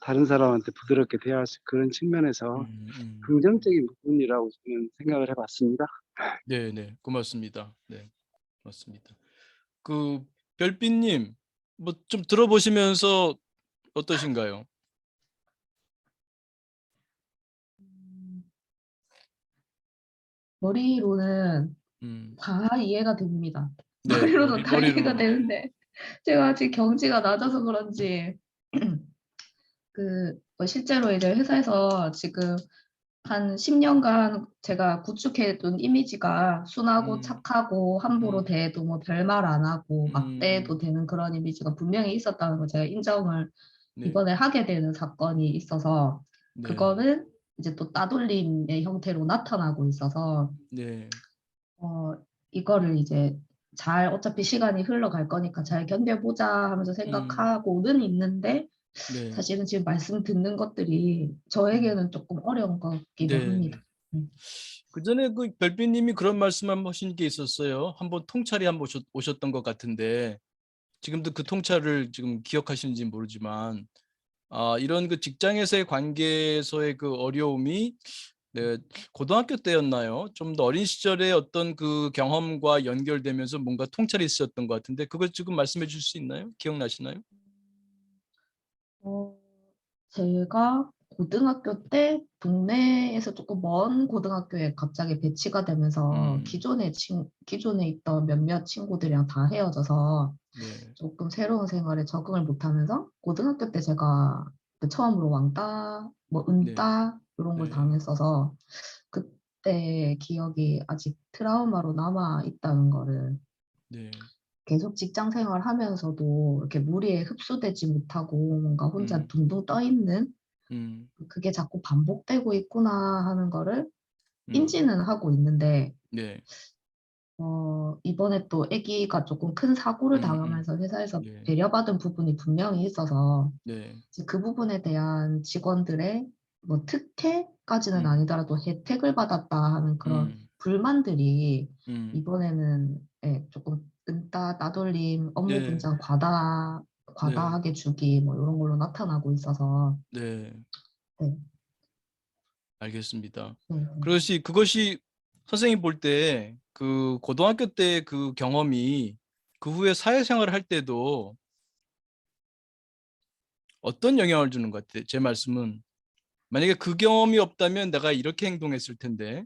다른 사람한테 부드럽게 대할 수 그런 측면에서 음. 긍정적인 부분이라고 저는 생각을 해 봤습니다. 네네. 고맙습니다. 네. 맞습니다. 그 별빛님 뭐 좀 들어보시면서 어떠신가요? 음, 머리로는 음. 다 이해가 됩니다. 네. 머리로는 다 이해가 머리로는 되는데 제가 아직 경지가 낮아서 그런지 뭐 실제로 이제 회사에서 지금 한 10년간 제가 구축해둔 이미지가 순하고 음. 착하고 함부로 음. 대해도 뭐 별말 안 하고 막대해도 음. 되는 그런 이미지가 분명히 있었다는 걸 제가 인정을 네. 이번에 하게 되는 사건이 있어서 네. 그거는 이제 또 따돌림의 형태로 나타나고 있어서 네. 어, 이거를 이제 잘 어차피 시간이 흘러갈 거니까 잘 견뎌보자 하면서 음. 생각하고는 있는데 네. 사실은 지금 말씀 듣는 것들이 음. 저에게는 조금 어려운 것 같기도 합니다. 네. 그전에 그 별빛님이 그런 말씀 한 번 하신 게 있었어요. 한번 통찰이 한번 오셨던 것 같은데 지금도 그 통찰을 지금 기억하시는지 모르지만 이런 그 직장에서의 관계에서의 그 어려움이 네, 고등학교 때였나요? 좀 더 어린 시절의 어떤 그 경험과 연결되면서 뭔가 통찰이 있었던 것 같은데 그걸 지금 말씀해 줄 수 있나요? 기억나시나요? 어, 제가 고등학교 때 동네에서 조금 먼 고등학교에 갑자기 배치가 되면서 음. 기존에 있던 몇몇 친구들이랑 다 헤어져서 네. 조금 새로운 생활에 적응을 못하면서 고등학교 때 제가 그 처음으로 왕따, 뭐 네. 은따 이런 걸 네. 당했어서 그때 기억이 아직 트라우마로 남아 있다는 거를 네. 계속 직장 생활하면서도 이렇게 무리에 흡수되지 못하고 뭔가 혼자 음. 둥둥 떠 있는 음. 그게 자꾸 반복되고 있구나 하는 거를 음. 인지는 하고 있는데 네. 이번에 또 아기가 조금 큰 사고를 음. 당하면서 회사에서 네. 배려받은 부분이 분명히 있어서 네. 이제 그 부분에 대한 직원들의 뭐 특혜까지는 음. 아니더라도 혜택을 받았다 하는 그런 음. 불만들이 음. 이번에는 조금 은따 따돌림 업무 네. 분장 네. 과다하게 주기 뭐 이런 걸로 나타나고 있어서 네. 네, 알겠습니다. 네, 네. 그것이 선생님 볼 때 그 고등학교 때 그 경험이 그 후에 사회생활을 할 때도 어떤 영향을 주는 것 같아요? 제 말씀은 만약에 그 경험이 없다면 내가 이렇게 행동했을 텐데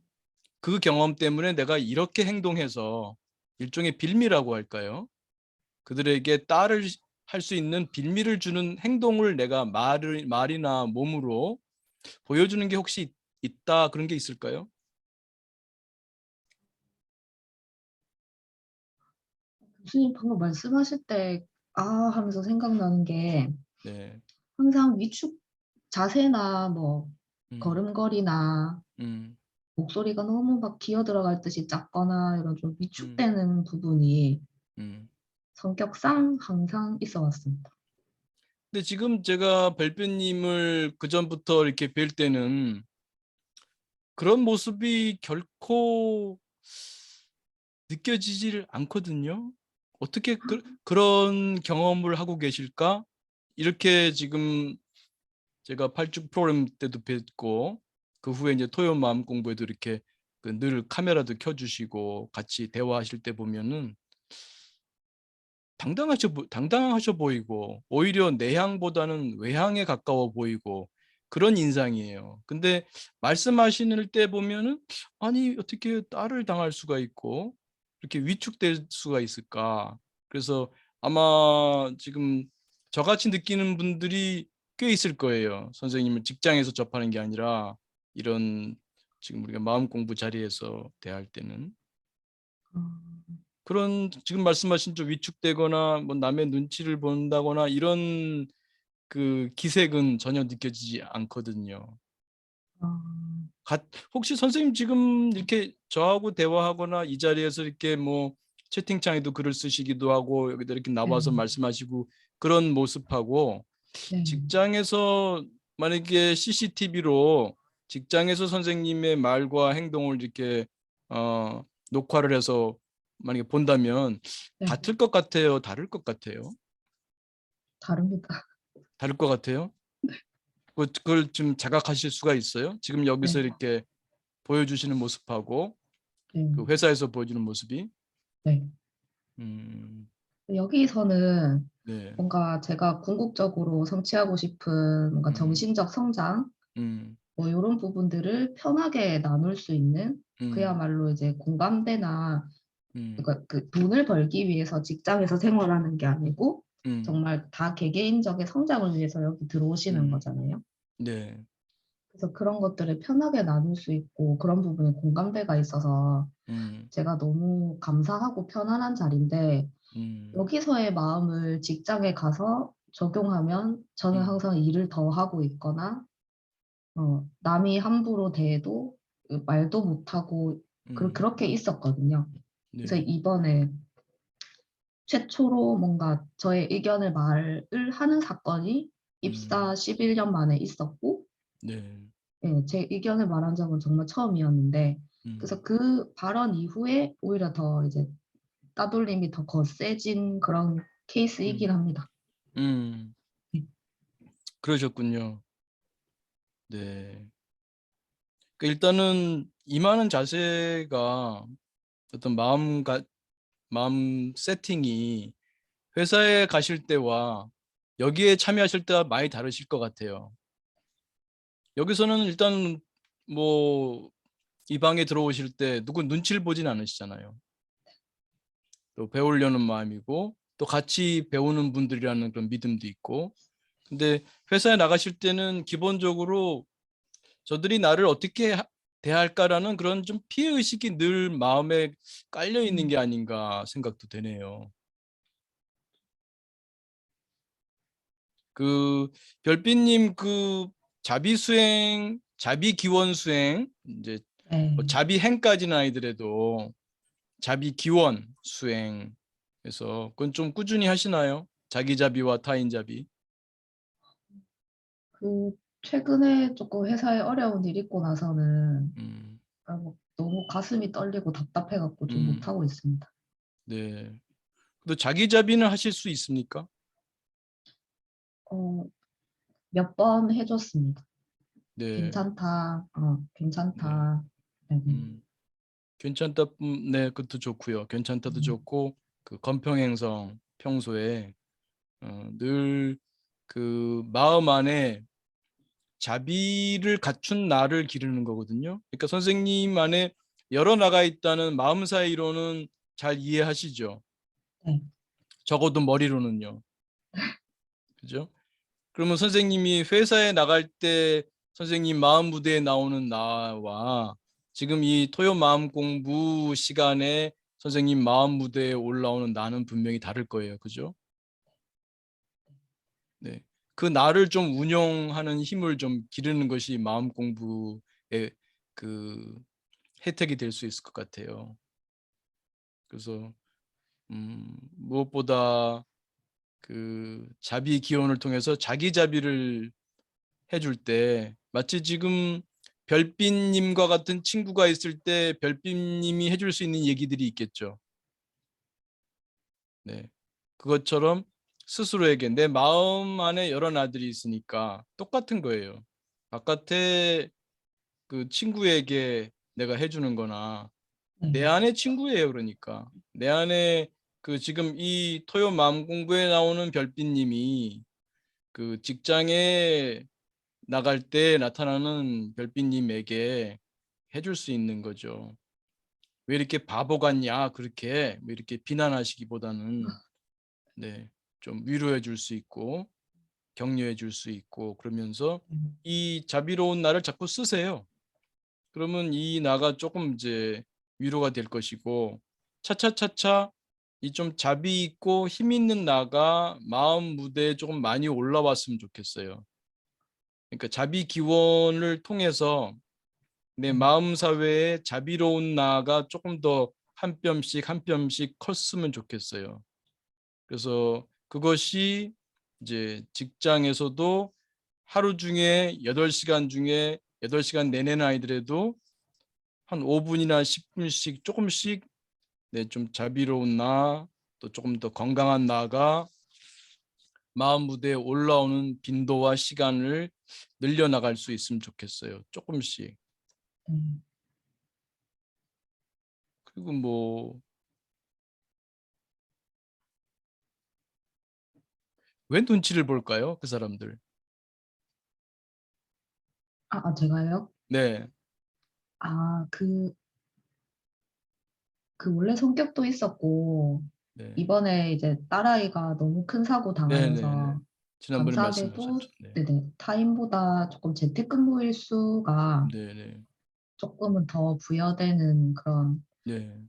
그 경험 때문에 내가 이렇게 행동해서 일종의 빌미라고 할까요? 그들에게 딸을 할 수 있는 빌미를 주는 행동을 내가 말이나 몸으로 보여주는 게 혹시 있다 그런 게 있을까요? 교수님 방금 말씀하실 때 하면서 생각나는 게 네. 항상 위축 자세나 뭐 음. 걸음걸이나 음. 목소리가 너무 막 기어 들어갈 듯이 작거나 이런 좀 음. 위축되는 부분이 음. 성격상 항상 있어 왔습니다. 근데 지금 제가 별표님을 그 전부터 이렇게 뵐 때는 그런 모습이 결코 느껴지질 않거든요. 어떻게 그런 경험을 하고 계실까? 이렇게 지금 제가 팔쭉 프로그램 때도 뵀고 그 후에 이제 토요 마음 공부에도 이렇게 늘 카메라도 켜주시고 같이 대화하실 때 보면은 당당하셔 보이고 오히려 내향보다는 외향에 가까워 보이고 그런 인상이에요. 근데 말씀하시는 때 보면은 아니 어떻게 딸을 당할 수가 있고 이렇게 위축될 수가 있을까? 그래서 아마 지금 저같이 느끼는 분들이 꽤 있을 거예요. 선생님을 직장에서 접하는 게 아니라 이런 지금 우리가 마음 공부 자리에서 대할 때는. 음, 그런 지금 말씀하신 좀 위축되거나 뭐 남의 눈치를 본다거나 이런 그 기색은 전혀 느껴지지 않거든요. 음, 혹시 선생님 지금 이렇게 저하고 대화하거나 이 자리에서 이렇게 뭐 채팅창에도 글을 쓰시기도 하고 여기다 이렇게 나와서 네. 말씀하시고 그런 모습하고 네. 직장에서 만약에 CCTV로 직장에서 선생님의 말과 행동을 이렇게 녹화를 해서 만약에 본다면 네. 같을 것 같아요? 다를 것 같아요? 다릅니다. 다를 것 같아요? 그걸 좀 자각하실 수가 있어요? 지금 여기서 네. 이렇게 보여주시는 모습하고 네. 그 회사에서 보여주는 모습이 네. 음, 여기서는 네, 뭔가 제가 궁극적으로 성취하고 싶은 뭔가 음, 정신적 성장 음, 뭐 이런 부분들을 편하게 나눌 수 있는 음, 그야말로 이제 공감대나 음, 그러니까 그 돈을 벌기 위해서 직장에서 생활하는 게 아니고 음, 정말 다 개개인적인 성장을 위해서 여기 들어오시는 거잖아요. 네, 그래서 그런 것들을 편하게 나눌 수 있고 그런 부분에 공감대가 있어서 음, 제가 너무 감사하고 편안한 자리인데 음, 여기서의 마음을 직장에 가서 적용하면 저는 음, 항상 일을 더 하고 있거나 남이 함부로 대해도 말도 못하고 음, 그렇게 있었거든요. 그래서 네, 이번에 최초로 뭔가 저의 의견을 말을 하는 사건이 입사 음, 11년 만에 있었고, 네, 예, 제 의견을 말한 적은 정말 처음이었는데, 음, 그래서 그 발언 이후에 오히려 더 이제 따돌림이 더 거세진 그런 케이스이긴 음, 합니다. 음, 네. 그러셨군요. 네. 그 일단은 임하는 자세가 어떤 마음 세팅이 회사에 가실 때와 여기에 참여하실 때와 많이 다르실 것 같아요. 여기서는 일단 뭐 이 방에 들어오실 때 누구 눈치를 보진 않으시잖아요. 또 배우려는 마음이고 또 같이 배우는 분들이라는 그런 믿음도 있고. 근데 회사에 나가실 때는 기본적으로 저들이 나를 어떻게 대할까라는 그런 좀 피해 의식이 늘 마음에 깔려 있는 음, 게 아닌가 생각도 되네요. 그 별빛님 그 자비 기원 수행 이제 뭐 네. 자비 행까지는 아니더라도 자비 기원 수행해서 그건 좀 꾸준히 하시나요? 자기 자비와 타인 자비. 그 최근에 조금 회사에 어려운 일 있고 나서는 음, 뭐 너무 가슴이 떨리고 답답해갖고 좀 음, 못하고 있습니다. 네. 또 자기 자비는 하실 수 있습니까? 어, 몇 번 해줬습니다. 네, 괜찮다, 네. 괜찮다. 네, 네. 음. 괜찮다, 네, 그것도 좋고요. 괜찮다도 음, 좋고 그 건평행성 평소에 늘 그 마음 안에 자비를 갖춘 나를 기르는 거거든요. 그러니까 선생님 안에 열어 나가 있다는 마음사 이론은 잘 이해하시죠? 네. 적어도 머리로는요. 그죠? 그러면 선생님이 회사에 나갈 때 선생님 마음 무대에 나오는 나와 지금 이 토요 마음 공부 시간에 선생님 마음 무대에 올라오는 나는 분명히 다를 거예요. 그죠? 네. 그 나를 좀 운영하는 힘을 좀 기르는 것이 마음 공부의 그 혜택이 될 수 있을 것 같아요. 그래서 무엇보다 그 자비 기원을 통해서 자기 자비를 해줄 때 마치 지금 별빛님과 같은 친구가 있을 때 별빛님이 해줄 수 있는 얘기들이 있겠죠. 네. 그것처럼 스스로에게 내 마음 안에 여러 나들이 있으니까 똑같은 거예요. 바깥에 그 친구에게 내가 해주는 거나 네. 내 안에 친구예요. 그러니까 내 안에 그 지금 이 토요 마음 공부에 나오는 별빛님이 그 직장에 나갈 때 나타나는 별빛님에게 해줄 수 있는 거죠. 왜 이렇게 바보 같냐 그렇게 뭐 이렇게 비난하시기보다는 네, 좀 위로해 줄 수 있고 격려해 줄 수 있고 그러면서 이 자비로운 나를 자꾸 쓰세요. 그러면 이 나가 조금 이제 위로가 될 것이고 차차차차 이 좀 자비 있고 힘 있는 나가 마음 무대에 조금 많이 올라왔으면 좋겠어요. 그러니까 자비 기원을 통해서 내 마음 사회에 자비로운 나가 조금 더 한 뼘씩 한 뼘씩 컸으면 좋겠어요. 그래서 그것이 이제 직장에서도 하루 중에 8시간 중에 8시간 내내는 아니더라도 한 5분이나 10분씩 조금씩 네, 좀 자비로운 나, 또 조금 더 건강한 나가 마음 무대에 올라오는 빈도와 시간을 늘려나갈 수 있으면 좋겠어요. 조금씩. 네. 그리고 뭐 왜 눈치를 볼까요? 그 사람들. 제가요? 네, 아, 그 원래 성격도 있었고, 네, 이번에 이제 딸아이가 너무 큰 사고 네, 네, 네. 당하면서 지난번에 감사하게도 말씀하셨죠. 네, 네네, 타인보다 조금 재택근무 일수가 네, 네, 조금은 더 부여되는 그런 네,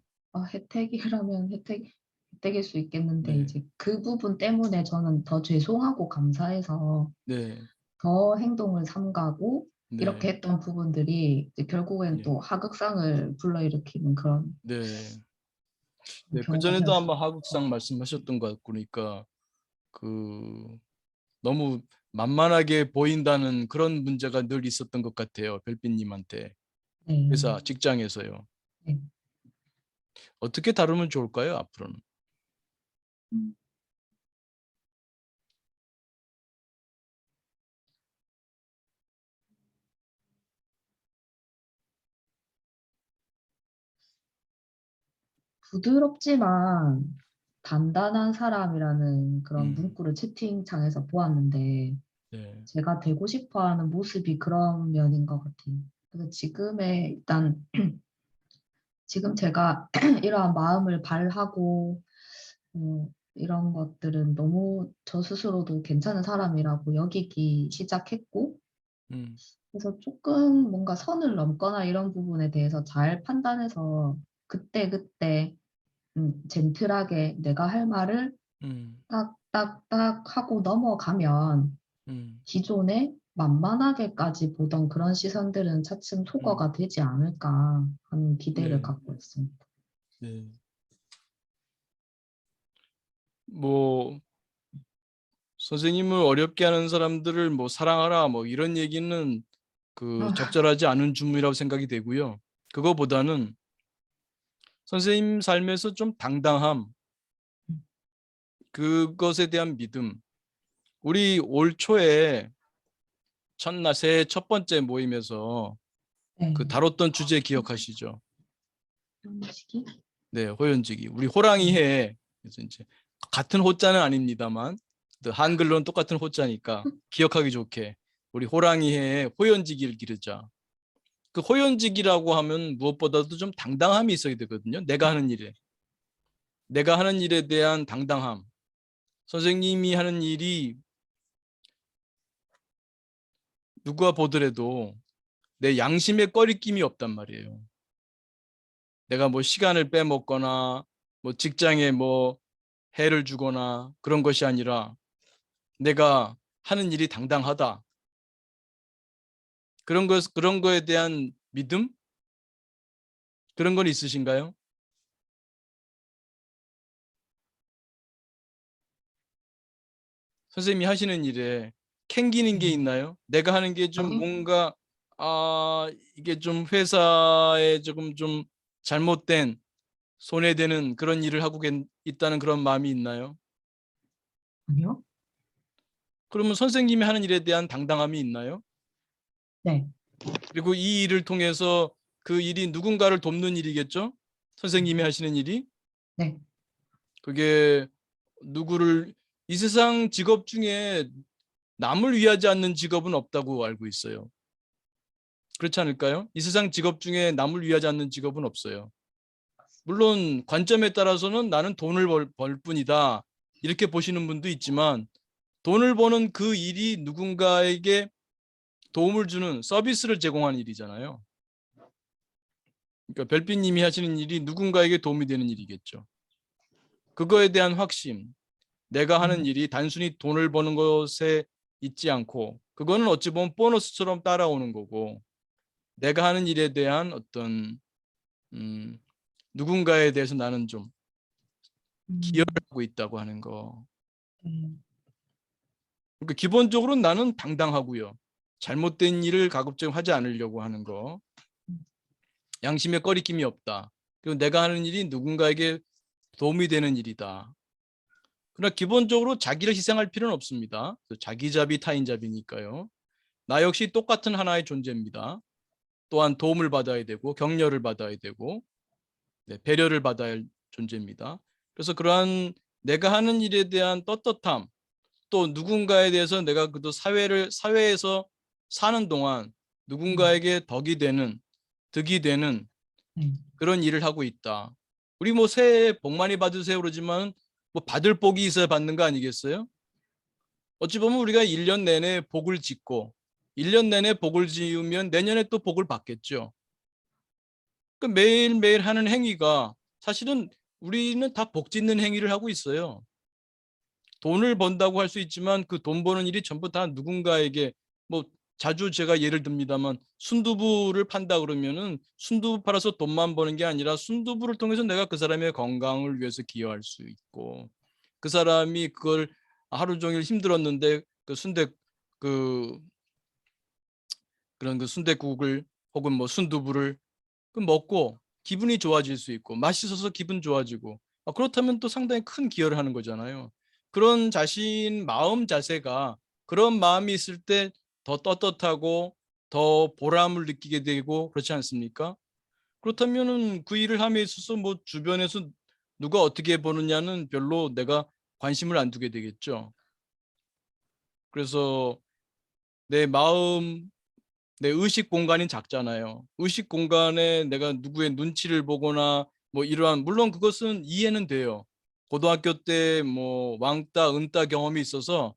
혜택이라면 혜택일 수 있겠는데 네, 이제 그 부분 때문에 저는 더 죄송하고 감사해서 네, 더 행동을 삼가고 이렇게 네, 했던 부분들이 이제 결국엔 네, 또 하극상을 불러일으키는 그런 네. 네, 그 경우가 전에도 되었습니다. 아마 하극상 말씀하셨던 것 같으니까 그 너무 만만하게 보인다는 그런 문제가 늘 있었던 것 같아요. 별빛님한테 네. 회사 직장에서요. 네. 어떻게 다루면 좋을까요? 앞으로는. 음, 부드럽지만 단단한 사람이라는 그런 음, 문구를 채팅창에서 보았는데 네, 제가 되고 싶어 하는 모습이 그런 면인 것 같아요. 그래서 지금의 일단 지금 제가 이러한 마음을 발하고 이런 것들은 너무 저 스스로도 괜찮은 사람이라고 여기기 시작했고 음, 그래서 조금 뭔가 선을 넘거나 이런 부분에 대해서 잘 판단해서 그때그때 젠틀하게 내가 할 말을 음, 딱딱딱 하고 넘어가면 음, 기존에 만만하게까지 보던 그런 시선들은 차츰 음, 소거가 되지 않을까 하는 기대를 네, 갖고 있습니다. 네. 뭐 선생님을 어렵게 하는 사람들을 뭐 사랑하라 뭐 이런 얘기는 그 아, 적절하지 않은 주문이라고 생각이 되고요. 그거보다는 선생님 삶에서 좀 당당함, 그것에 대한 믿음. 우리 올 초에 첫날 새해 첫 번째 모임에서 네. 그 다뤘던 주제 기억하시죠? 이런 시기? 네, 호연지기. 우리 호랑이 네. 해. 그래서 이제 같은 호자는 아닙니다만 또 한글로는 똑같은 호자니까 기억하기 좋게 우리 호랑이 해에 호연지기를 기르자. 그 호연지기라고 하면 무엇보다도 좀 당당함이 있어야 되거든요. 내가 하는 일에 대한 당당함. 선생님이 하는 일이 누가 보더라도 내 양심에 꺼리낌이 없단 말이에요. 내가 뭐 시간을 빼먹거나 뭐 직장에 뭐 해를 주거나 그런 것이 아니라 내가 하는 일이 당당하다. 그런 거에 대한 믿음? 그런 건 있으신가요? 선생님이 하시는 일에 캥기는 게 있나요? 내가 하는 게 좀 아니요? 뭔가 이게 좀 회사에 조금 좀 잘못된 손해되는 그런 일을 하고 있다는 그런 마음이 있나요? 아니요? 그러면 선생님이 하는 일에 대한 당당함이 있나요? 네. 그리고 이 일을 통해서 그 일이 누군가를 돕는 일이겠죠? 선생님이 하시는 일이? 네. 그게 누구를 이 세상 직업 중에 남을 위하지 않는 직업은 없다고 알고 있어요. 그렇지 않을까요? 이 세상 직업 중에 남을 위하지 않는 직업은 없어요. 물론 관점에 따라서는 나는 돈을 벌 뿐이다. 이렇게 보시는 분도 있지만 돈을 버는 그 일이 누군가에게 도움을 주는 서비스를 제공하는 일이잖아요. 그러니까 별빛님이 하시는 일이 누군가에게 도움이 되는 일이겠죠. 그거에 대한 확신, 내가 하는 일이 단순히 돈을 버는 것에 있지 않고 그거는 어찌 보면 보너스처럼 따라오는 거고 내가 하는 일에 대한 어떤 음, 누군가에 대해서 나는 좀 기여를 음, 하고 있다고 하는 거. 네. 그러니까 기본적으로 나는 당당하고요. 잘못된 일을 가급적 하지 않으려고 하는 거. 양심에 꺼리낌이 없다. 그리고 내가 하는 일이 누군가에게 도움이 되는 일이다. 그러나 기본적으로 자기를 희생할 필요는 없습니다. 자기자비 타인자비니까요. 나 역시 똑같은 하나의 존재입니다. 또한 도움을 받아야 되고 격려를 받아야 되고 네, 배려를 받아야 할 존재입니다. 그래서 그러한 내가 하는 일에 대한 떳떳함, 또 누군가에 대해서 내가 그도 사회에서 사는 동안 누군가에게 덕이 되는, 득이 되는 네. 그런 일을 하고 있다. 우리 뭐 새해 복 많이 받으세요 그러지만 뭐 받을 복이 있어야 받는 거 아니겠어요? 어찌 보면 우리가 1년 내내 복을 짓고 1년 내내 복을 지으면 내년에 또 복을 받겠죠. 그 매일매일 하는 행위가 사실은 우리는 다 복 짓는 행위를 하고 있어요. 돈을 번다고 할 수 있지만 그 돈 버는 일이 전부 다 누군가에게 뭐 자주 제가 예를 듭니다만 순두부를 판다 그러면은 순두부 팔아서 돈만 버는 게 아니라 순두부를 통해서 내가 그 사람의 건강을 위해서 기여할 수 있고 그 사람이 그걸 하루 종일 힘들었는데 그 그런 그 순댓국을 혹은 뭐 순두부를 먹고 기분이 좋아질 수 있고 맛있어서 기분 좋아지고 그렇다면 또 상당히 큰 기여를 하는 거잖아요. 그런 자신 마음 자세가 그런 마음이 있을 때 더 떳떳하고 더 보람을 느끼게 되고 그렇지 않습니까? 그렇다면은 그 일을 함에 있어서 뭐 주변에서 누가 어떻게 보느냐는 별로 내가 관심을 안 두게 되겠죠. 그래서 내 마음 내 의식 공간이 작잖아요. 의식 공간에 내가 누구의 눈치를 보거나 뭐 이러한 물론 그것은 이해는 돼요. 고등학교 때 뭐 왕따, 은따 경험이 있어서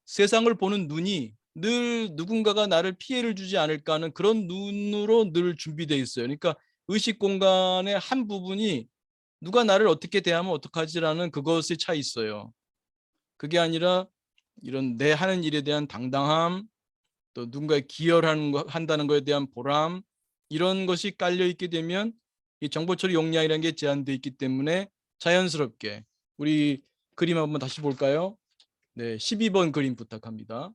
세상을 보는 눈이 늘 누군가가 나를 피해를 주지 않을까 하는 그런 눈으로 늘 준비되어 있어요. 그러니까 의식 공간의 한 부분이 누가 나를 어떻게 대하면 어떡하지라는 그것에 차 있어요. 그게 아니라 이런 내 하는 일에 대한 당당함, 또 누군가에 기여를 한다는 것에 대한 보람 이런 것이 깔려 있게 되면 이 정보 처리 용량이라는 게 제한되어 있기 때문에 자연스럽게 우리 그림 한번 다시 볼까요? 네, 12번 그림 부탁합니다.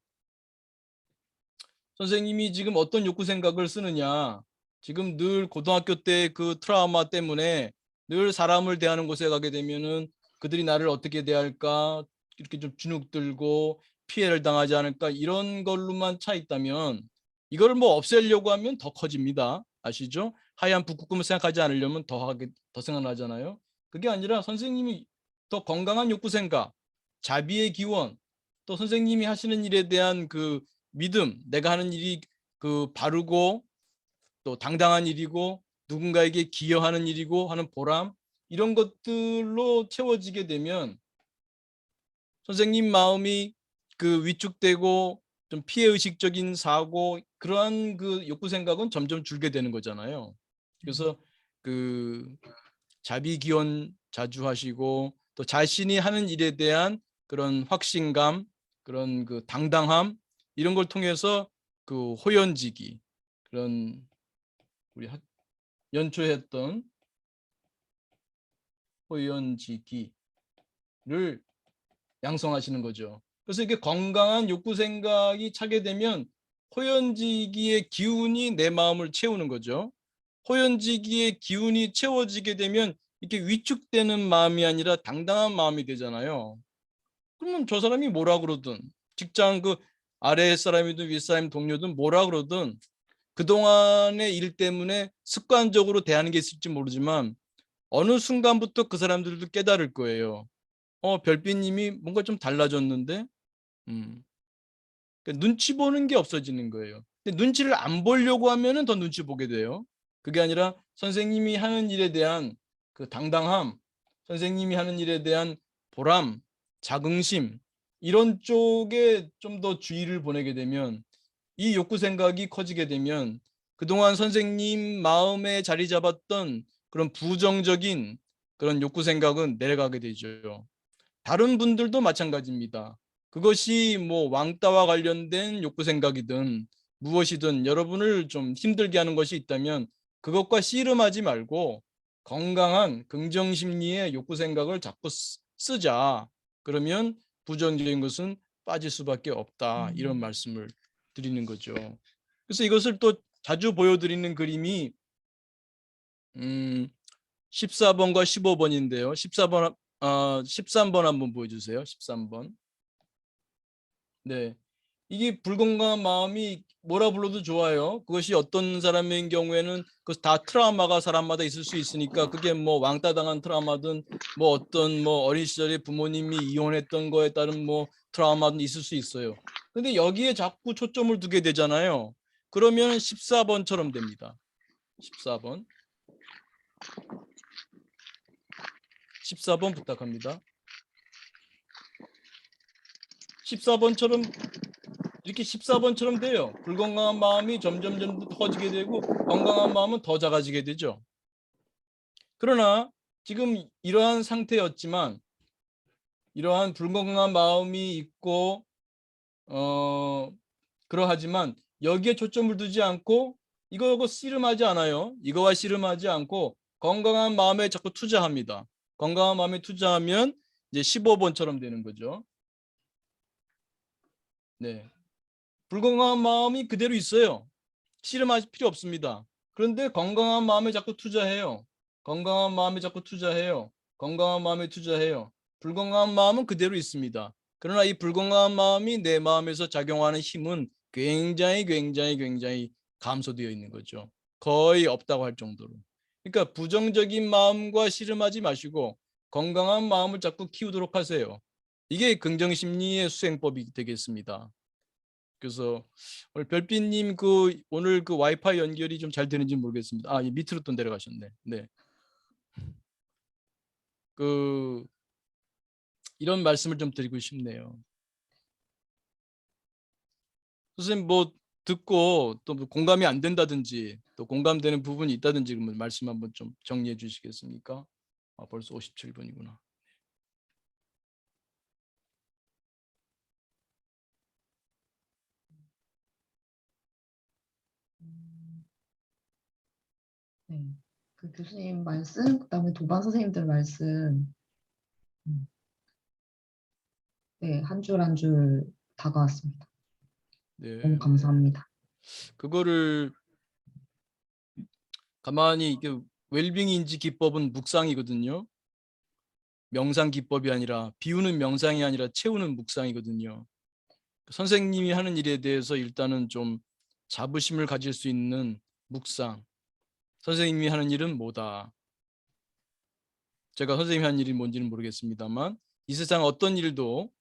선생님이 지금 어떤 욕구 생각을 쓰느냐? 지금 늘 고등학교 때 그 트라우마 때문에 늘 사람을 대하는 곳에 가게 되면은 그들이 나를 어떻게 대할까? 이렇게 좀 주눅 들고 피해를 당하지 않을까? 이런 걸로만 차 있다면 이걸 뭐 없애려고 하면 더 커집니다. 아시죠? 하얀 북극금을 생각하지 않으려면 더 생각나잖아요. 그게 아니라 선생님이 더 건강한 욕구 생각, 자비의 기원, 또 선생님이 하시는 일에 대한 그 믿음, 내가 하는 일이 그 바르고 또 당당한 일이고 누군가에게 기여하는 일이고 하는 보람 이런 것들로 채워지게 되면 선생님 마음이 그 위축되고 좀 피해 의식적인 사고 그러한 그 욕구 생각은 점점 줄게 되는 거잖아요. 그래서 그 자비 기원 자주 하시고 또 자신이 하는 일에 대한 그런 확신감, 그런 그 당당함 이런 걸 통해서 그 호연지기 그런 우리 연초했던 호연지기를 양성하시는 거죠. 그래서 이게 건강한 욕구 생각이 차게 되면 호연지기의 기운이 내 마음을 채우는 거죠. 호연지기의 기운이 채워지게 되면 이렇게 위축되는 마음이 아니라 당당한 마음이 되잖아요. 그러면 저 사람이 뭐라 그러든 직장 그 아래 사람이든 윗사람 동료든 뭐라 그러든 그동안의 일 때문에 습관적으로 대하는 게 있을지 모르지만 어느 순간부터 그 사람들도 깨달을 거예요. 별빛님이 뭔가 좀 달라졌는데 그러니까 눈치 보는 게 없어지는 거예요. 근데 눈치를 안 보려고 하면은 더 눈치 보게 돼요. 그게 아니라 선생님이 하는 일에 대한 그 당당함, 선생님이 하는 일에 대한 보람, 자긍심 이런 쪽에 좀 더 주의를 보내게 되면 이 욕구 생각이 커지게 되면 그동안 선생님 마음에 자리 잡았던 그런 부정적인 그런 욕구 생각은 내려가게 되죠. 다른 분들도 마찬가지입니다. 그것이 뭐 왕따와 관련된 욕구 생각이든 무엇이든 여러분을 좀 힘들게 하는 것이 있다면 그것과 씨름하지 말고 건강한 긍정 심리의 욕구 생각을 자꾸 쓰자. 그러면 부정적인 것은 빠질 수밖에 없다. 이런 음. 말씀을 드리는 거죠. 그래서 이것을 또 자주 보여드리는 그림이 14번과 15번인데요. 13번 한번 보여주세요. 13번. 네. 이게 불건강한 마음이 뭐라 불러도 좋아요. 그것이 어떤 사람인 경우에는 그 다 트라우마가 사람마다 있을 수 있으니까 그게 뭐 왕따 당한 트라우마든 뭐 어떤 뭐 어린 시절에 부모님이 이혼했던 거에 따른 뭐 트라우마든 있을 수 있어요. 근데 여기에 자꾸 초점을 두게 되잖아요. 그러면 14번처럼 됩니다. 14번. 14번 부탁합니다. 14번처럼 이렇게 14번처럼 돼요. 불건강한 마음이 점점 커지게 되고 건강한 마음은 더 작아지게 되죠. 그러나 지금 이러한 상태였지만 이러한 불건강한 마음이 있고 그러하지만 여기에 초점을 두지 않고 이거하고 씨름하지 않아요. 이거와 씨름하지 않고 건강한 마음에 자꾸 투자합니다. 건강한 마음에 투자하면 이제 15번처럼 되는 거죠. 네. 불건강한 마음이 그대로 있어요. 씨름할 필요 없습니다. 그런데 건강한 마음에 자꾸 투자해요. 건강한 마음에 자꾸 투자해요. 건강한 마음에 투자해요. 불건강한 마음은 그대로 있습니다. 그러나 이 불건강한 마음이 내 마음에서 작용하는 힘은 굉장히 감소되어 있는 거죠. 거의 없다고 할 정도로. 그러니까 부정적인 마음과 씨름하지 마시고 건강한 마음을 자꾸 키우도록 하세요. 이게 긍정심리의 수행법이 되겠습니다. 그래서 오늘 별빛님 오늘 그 와이파이 연결이 좀 잘 되는지 모르겠습니다. 아, 밑으로 또 내려가셨네. 네. 이런 말씀을 좀 드리고 싶네요. 선생님 뭐 듣고 또뭐 공감이 안 된다든지 또 공감되는 부분이 있다든지 그러면 말씀 한번 좀 정리해 주시겠습니까? 아, 벌써 57분이구나. 네. 그 교수님 말씀, 그다음에 도반 선생님들 말씀, 네, 한 줄 한 줄 다가왔습니다. 너무 네. 감사합니다. 그거를 가만히 이게 웰빙 인지 기법은 묵상이거든요. 명상 기법이 아니라 비우는 명상이 아니라 채우는 묵상이거든요. 선생님이 하는 일에 대해서 일단은 좀 자부심을 가질 수 있는 묵상. 선생님이 하는 일은 뭐다. 제가 선생님이 하는 일이 뭔지는 모르겠습니다만 이 세상 어떤 일도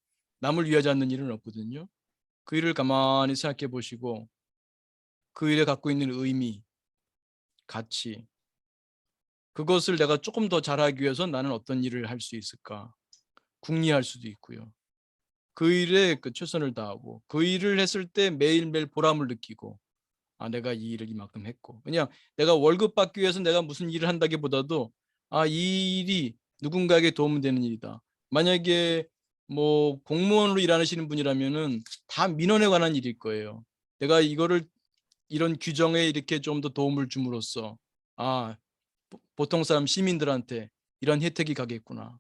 남을 위하지 않는 일은 없거든요. 그 일을 가만히 생각해 보시고 그 일에 갖고 있는 의미, 가치, 그것을 내가 조금 더 잘하기 위해서 나는 어떤 일을 할 수 있을까? 궁리할 수도 있고요. 그 일에 최선을 다하고 그 일을 했을 때 매일매일 보람을 느끼고 아, 내가 이 일을 이만큼 했고 그냥 내가 월급 받기 위해서 내가 무슨 일을 한다기보다도 아, 이 일이 누군가에게 도움되는 일이다. 만약에 뭐 공무원으로 일하시는 분이라면은 다 민원에 관한 일일 거예요. 내가 이거를 이런 규정에 이렇게 좀 더 도움을 줌으로써 아, 보통 사람 시민들한테 이런 혜택이 가겠구나.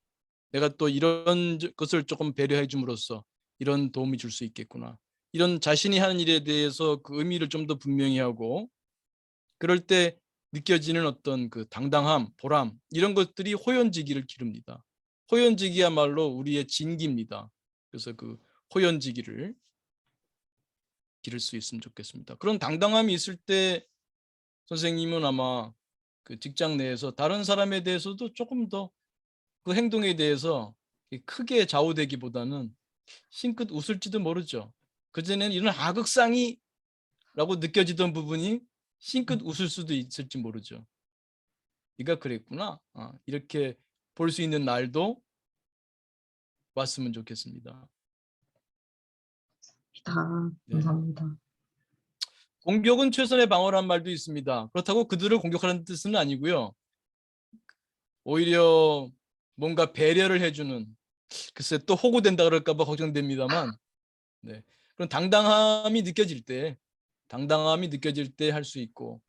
내가 또 이런 것을 조금 배려해 줌으로써 이런 도움이 줄 수 있겠구나. 이런 자신이 하는 일에 대해서 그 의미를 좀 더 분명히 하고 그럴 때 느껴지는 어떤 그 당당함, 보람 이런 것들이 호연지기를 기릅니다. 호연지기야말로 우리의 진기입니다. 그래서 그 호연지기를 기를 수 있으면 좋겠습니다. 그런 당당함이 있을 때 선생님은 아마 그 직장 내에서 다른 사람에 대해서도 조금 더 그 행동에 대해서 크게 좌우되기보다는 싱긋 웃을지도 모르죠. 그전에는 이런 하극상이라고 느껴지던 부분이 싱긋 웃을 수도 있을지 모르죠. 네가 그랬구나. 이렇게 볼 수 있는 날도 왔으면 좋겠습니다. 네. 감사합니다. 공격은 최선의 방어라는 말도 있습니다. 그렇다고 그들을 공격하는 뜻은 아니고요. 오히려 뭔가 배려를 해주는 글쎄 또 호구된다 그럴까 봐 걱정됩니다만 네. 그런 당당함이 느껴질 때 할 수 있고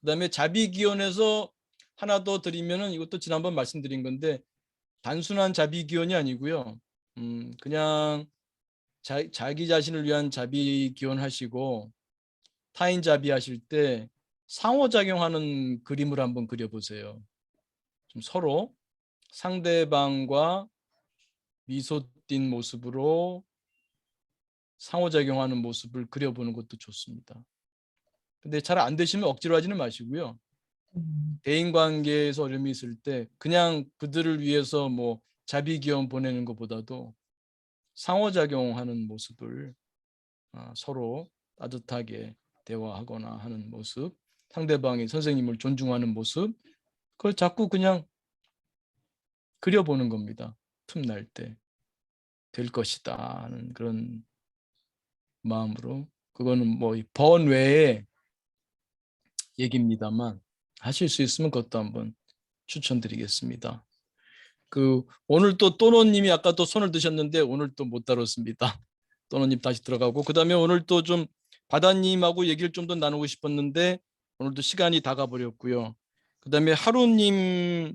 그다음에 자비기원에서 하나 더 드리면은 이것도 지난번 말씀드린 건데 단순한 자비기원이 아니고요. 그냥 자기 자신을 위한 자비 기원하시고 타인 자비하실 때 상호작용하는 그림을 한번 그려보세요. 좀 서로 상대방과 미소 띈 모습으로 상호작용하는 모습을 그려보는 것도 좋습니다. 근데 잘 안 되시면 억지로 하지는 마시고요. 대인관계에서 어려움이 있을 때 그냥 그들을 위해서 뭐 자비 기원 보내는 것보다도 상호작용하는 모습을 서로 따뜻하게 대화하거나 하는 모습, 상대방이 선생님을 존중하는 모습, 그걸 자꾸 그냥 그려보는 겁니다. 틈날 때 될 것이다 하는 그런 마음으로. 그거는 뭐 번외의 얘기입니다만 하실 수 있으면 그것도 한번 추천드리겠습니다. 오늘 또 또노님이 아까 또 손을 드셨는데 오늘 또 못 다뤘습니다. 또노님 다시 들어가고, 그다음에 오늘 또 좀 바다님하고 얘기를 좀 더 나누고 싶었는데 오늘도 시간이 다 가버렸고요. 그다음에 하루님,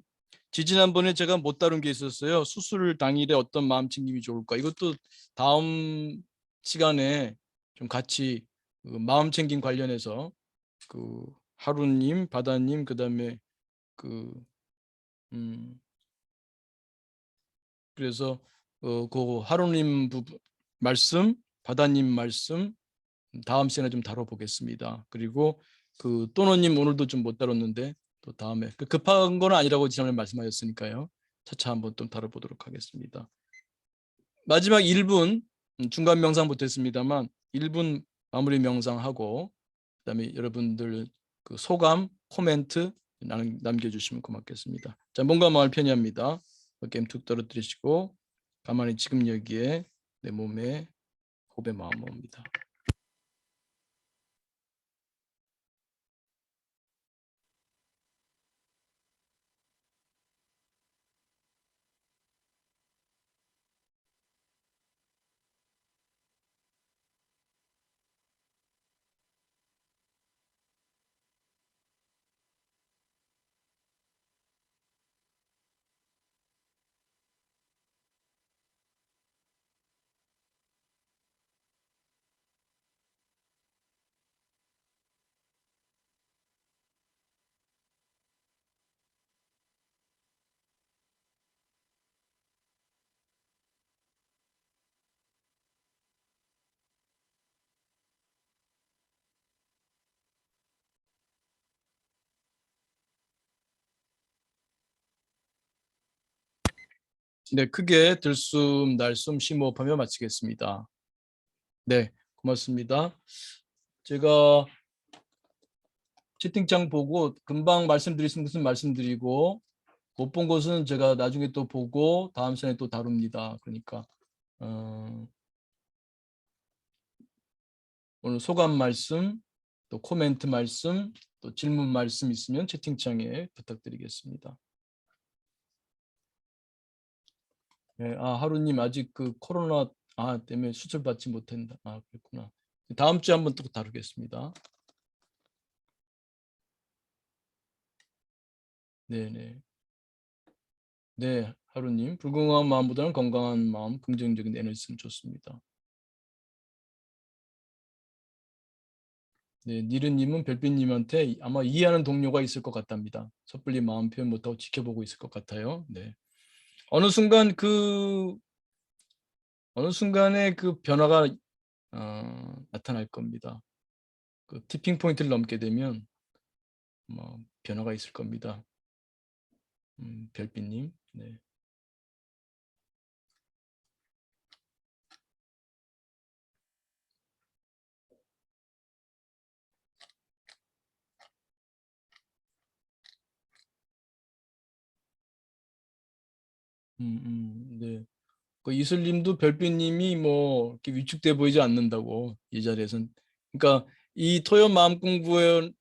지지난번에 제가 못 다룬 게 있었어요. 수술 당일에 어떤 마음 챙김이 좋을까. 이것도 다음 시간에 좀 같이 마음 챙김 관련해서 하루님, 바다님, 그다음에 그래서 그 하루님 말씀, 바다님 말씀 다음 시간에 좀 다뤄보겠습니다. 그리고 또노님 오늘도 좀 못 다뤘는데 또 다음에 급한 건 아니라고 지난번에 말씀하셨으니까요. 차차 한번 좀 다뤄보도록 하겠습니다. 마지막 1분 중간 명상 못했습니다만 1분 마무리 명상하고 그다음에 여러분들 소감, 코멘트 남겨주시면 고맙겠습니다. 자, 몸과 마음을 편히합니다. 어깨 툭 떨어뜨리시고 가만히 지금 여기에 내 몸에 호흡의 마음 옵니다. 네, 크게 들숨, 날숨, 심호흡하며 마치겠습니다. 네, 고맙습니다. 제가 채팅창 보고 금방 말씀드릴 수 있는 것은 말씀드리고 못 본 것은 제가 나중에 또 보고 다음 시간에 또 다룹니다. 그러니까 오늘 소감 말씀, 또 코멘트 말씀, 또 질문 말씀 있으면 채팅창에 부탁드리겠습니다. 네, 하루님 아직 코로나 때문에 수술 받지 못한다. 그렇구나. 다음 주에 한번 또 다루겠습니다. 네네. 네, 하루님, 불건강한 마음보다는 건강한 마음, 긍정적인 에너지는 좋습니다. 네, 니르님은 별빛님한테 아마 이해하는 동료가 있을 것 같답니다. 섣불리 마음 표현 못하고 지켜보고 있을 것 같아요. 네. 어느 순간 어느 순간에 변화가 나타날 겁니다. 티핑 포인트를 넘게 되면 변화가 있을 겁니다. 별빛님. 네. 네. 이슬님도 별빛님이 뭐 이렇게 위축돼 보이지 않는다고 이 자리에선. 그러니까 이 토요 마음 공부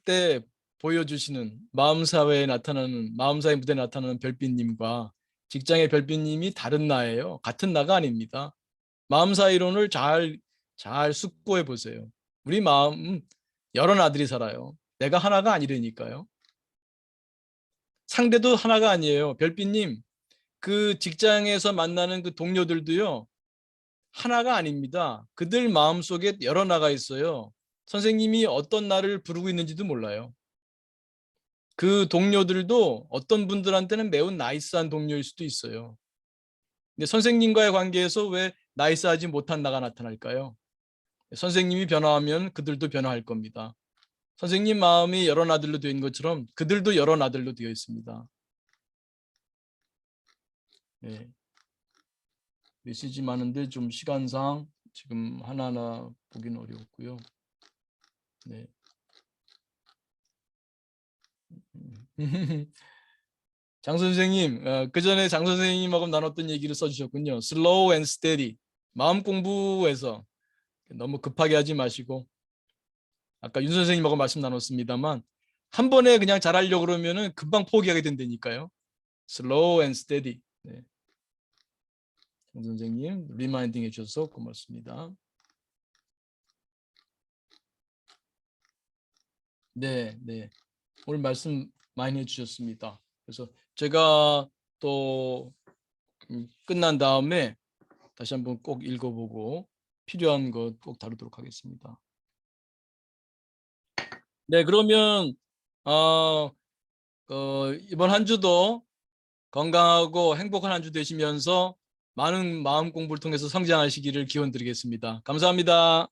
때 보여주시는 마음사회에 나타나는 마음사회 무대에 나타나는 별빛님과 직장의 별빛님이 다른 나예요. 같은 나가 아닙니다. 마음사이론을 잘 숙고해 보세요. 우리 마음 여러 나들이 살아요. 내가 하나가 아니라니까요. 상대도 하나가 아니에요. 별빛님, 직장에서 만나는 동료들도요. 하나가 아닙니다. 그들 마음속에 여러 나가 있어요. 선생님이 어떤 나를 부르고 있는지도 몰라요. 그 동료들도 어떤 분들한테는 매우 나이스한 동료일 수도 있어요. 근데 선생님과의 관계에서 왜 나이스하지 못한 나가 나타날까요? 선생님이 변화하면 그들도 변화할 겁니다. 선생님 마음이 여러 나들로 되어 있는 것처럼 그들도 여러 나들로 되어 있습니다. 네. 메시지 많은데 좀 시간상 지금 하나하나 보기는 어려웠고요. 네. 장 선생님, 그 전에 장 선생님하고 나눴던 얘기를 써주셨군요. Slow and steady. 마음 공부에서 너무 급하게 하지 마시고, 아까 윤 선생님하고 말씀 나눴습니다만 한 번에 그냥 잘하려고 그러면은 금방 포기하게 된다니까요. Slow and steady. 네. 장 선생님 리마인딩 해주셔서 고맙습니다. 네, 네. 오늘 말씀 많이 해주셨습니다. 그래서 제가 또 끝난 다음에 다시 한번 꼭 읽어보고 필요한 것 꼭 다루도록 하겠습니다. 네, 그러면 이번 한 주도 건강하고 행복한 한 주 되시면서 많은 마음 공부를 통해서 성장하시기를 기원드리겠습니다. 감사합니다.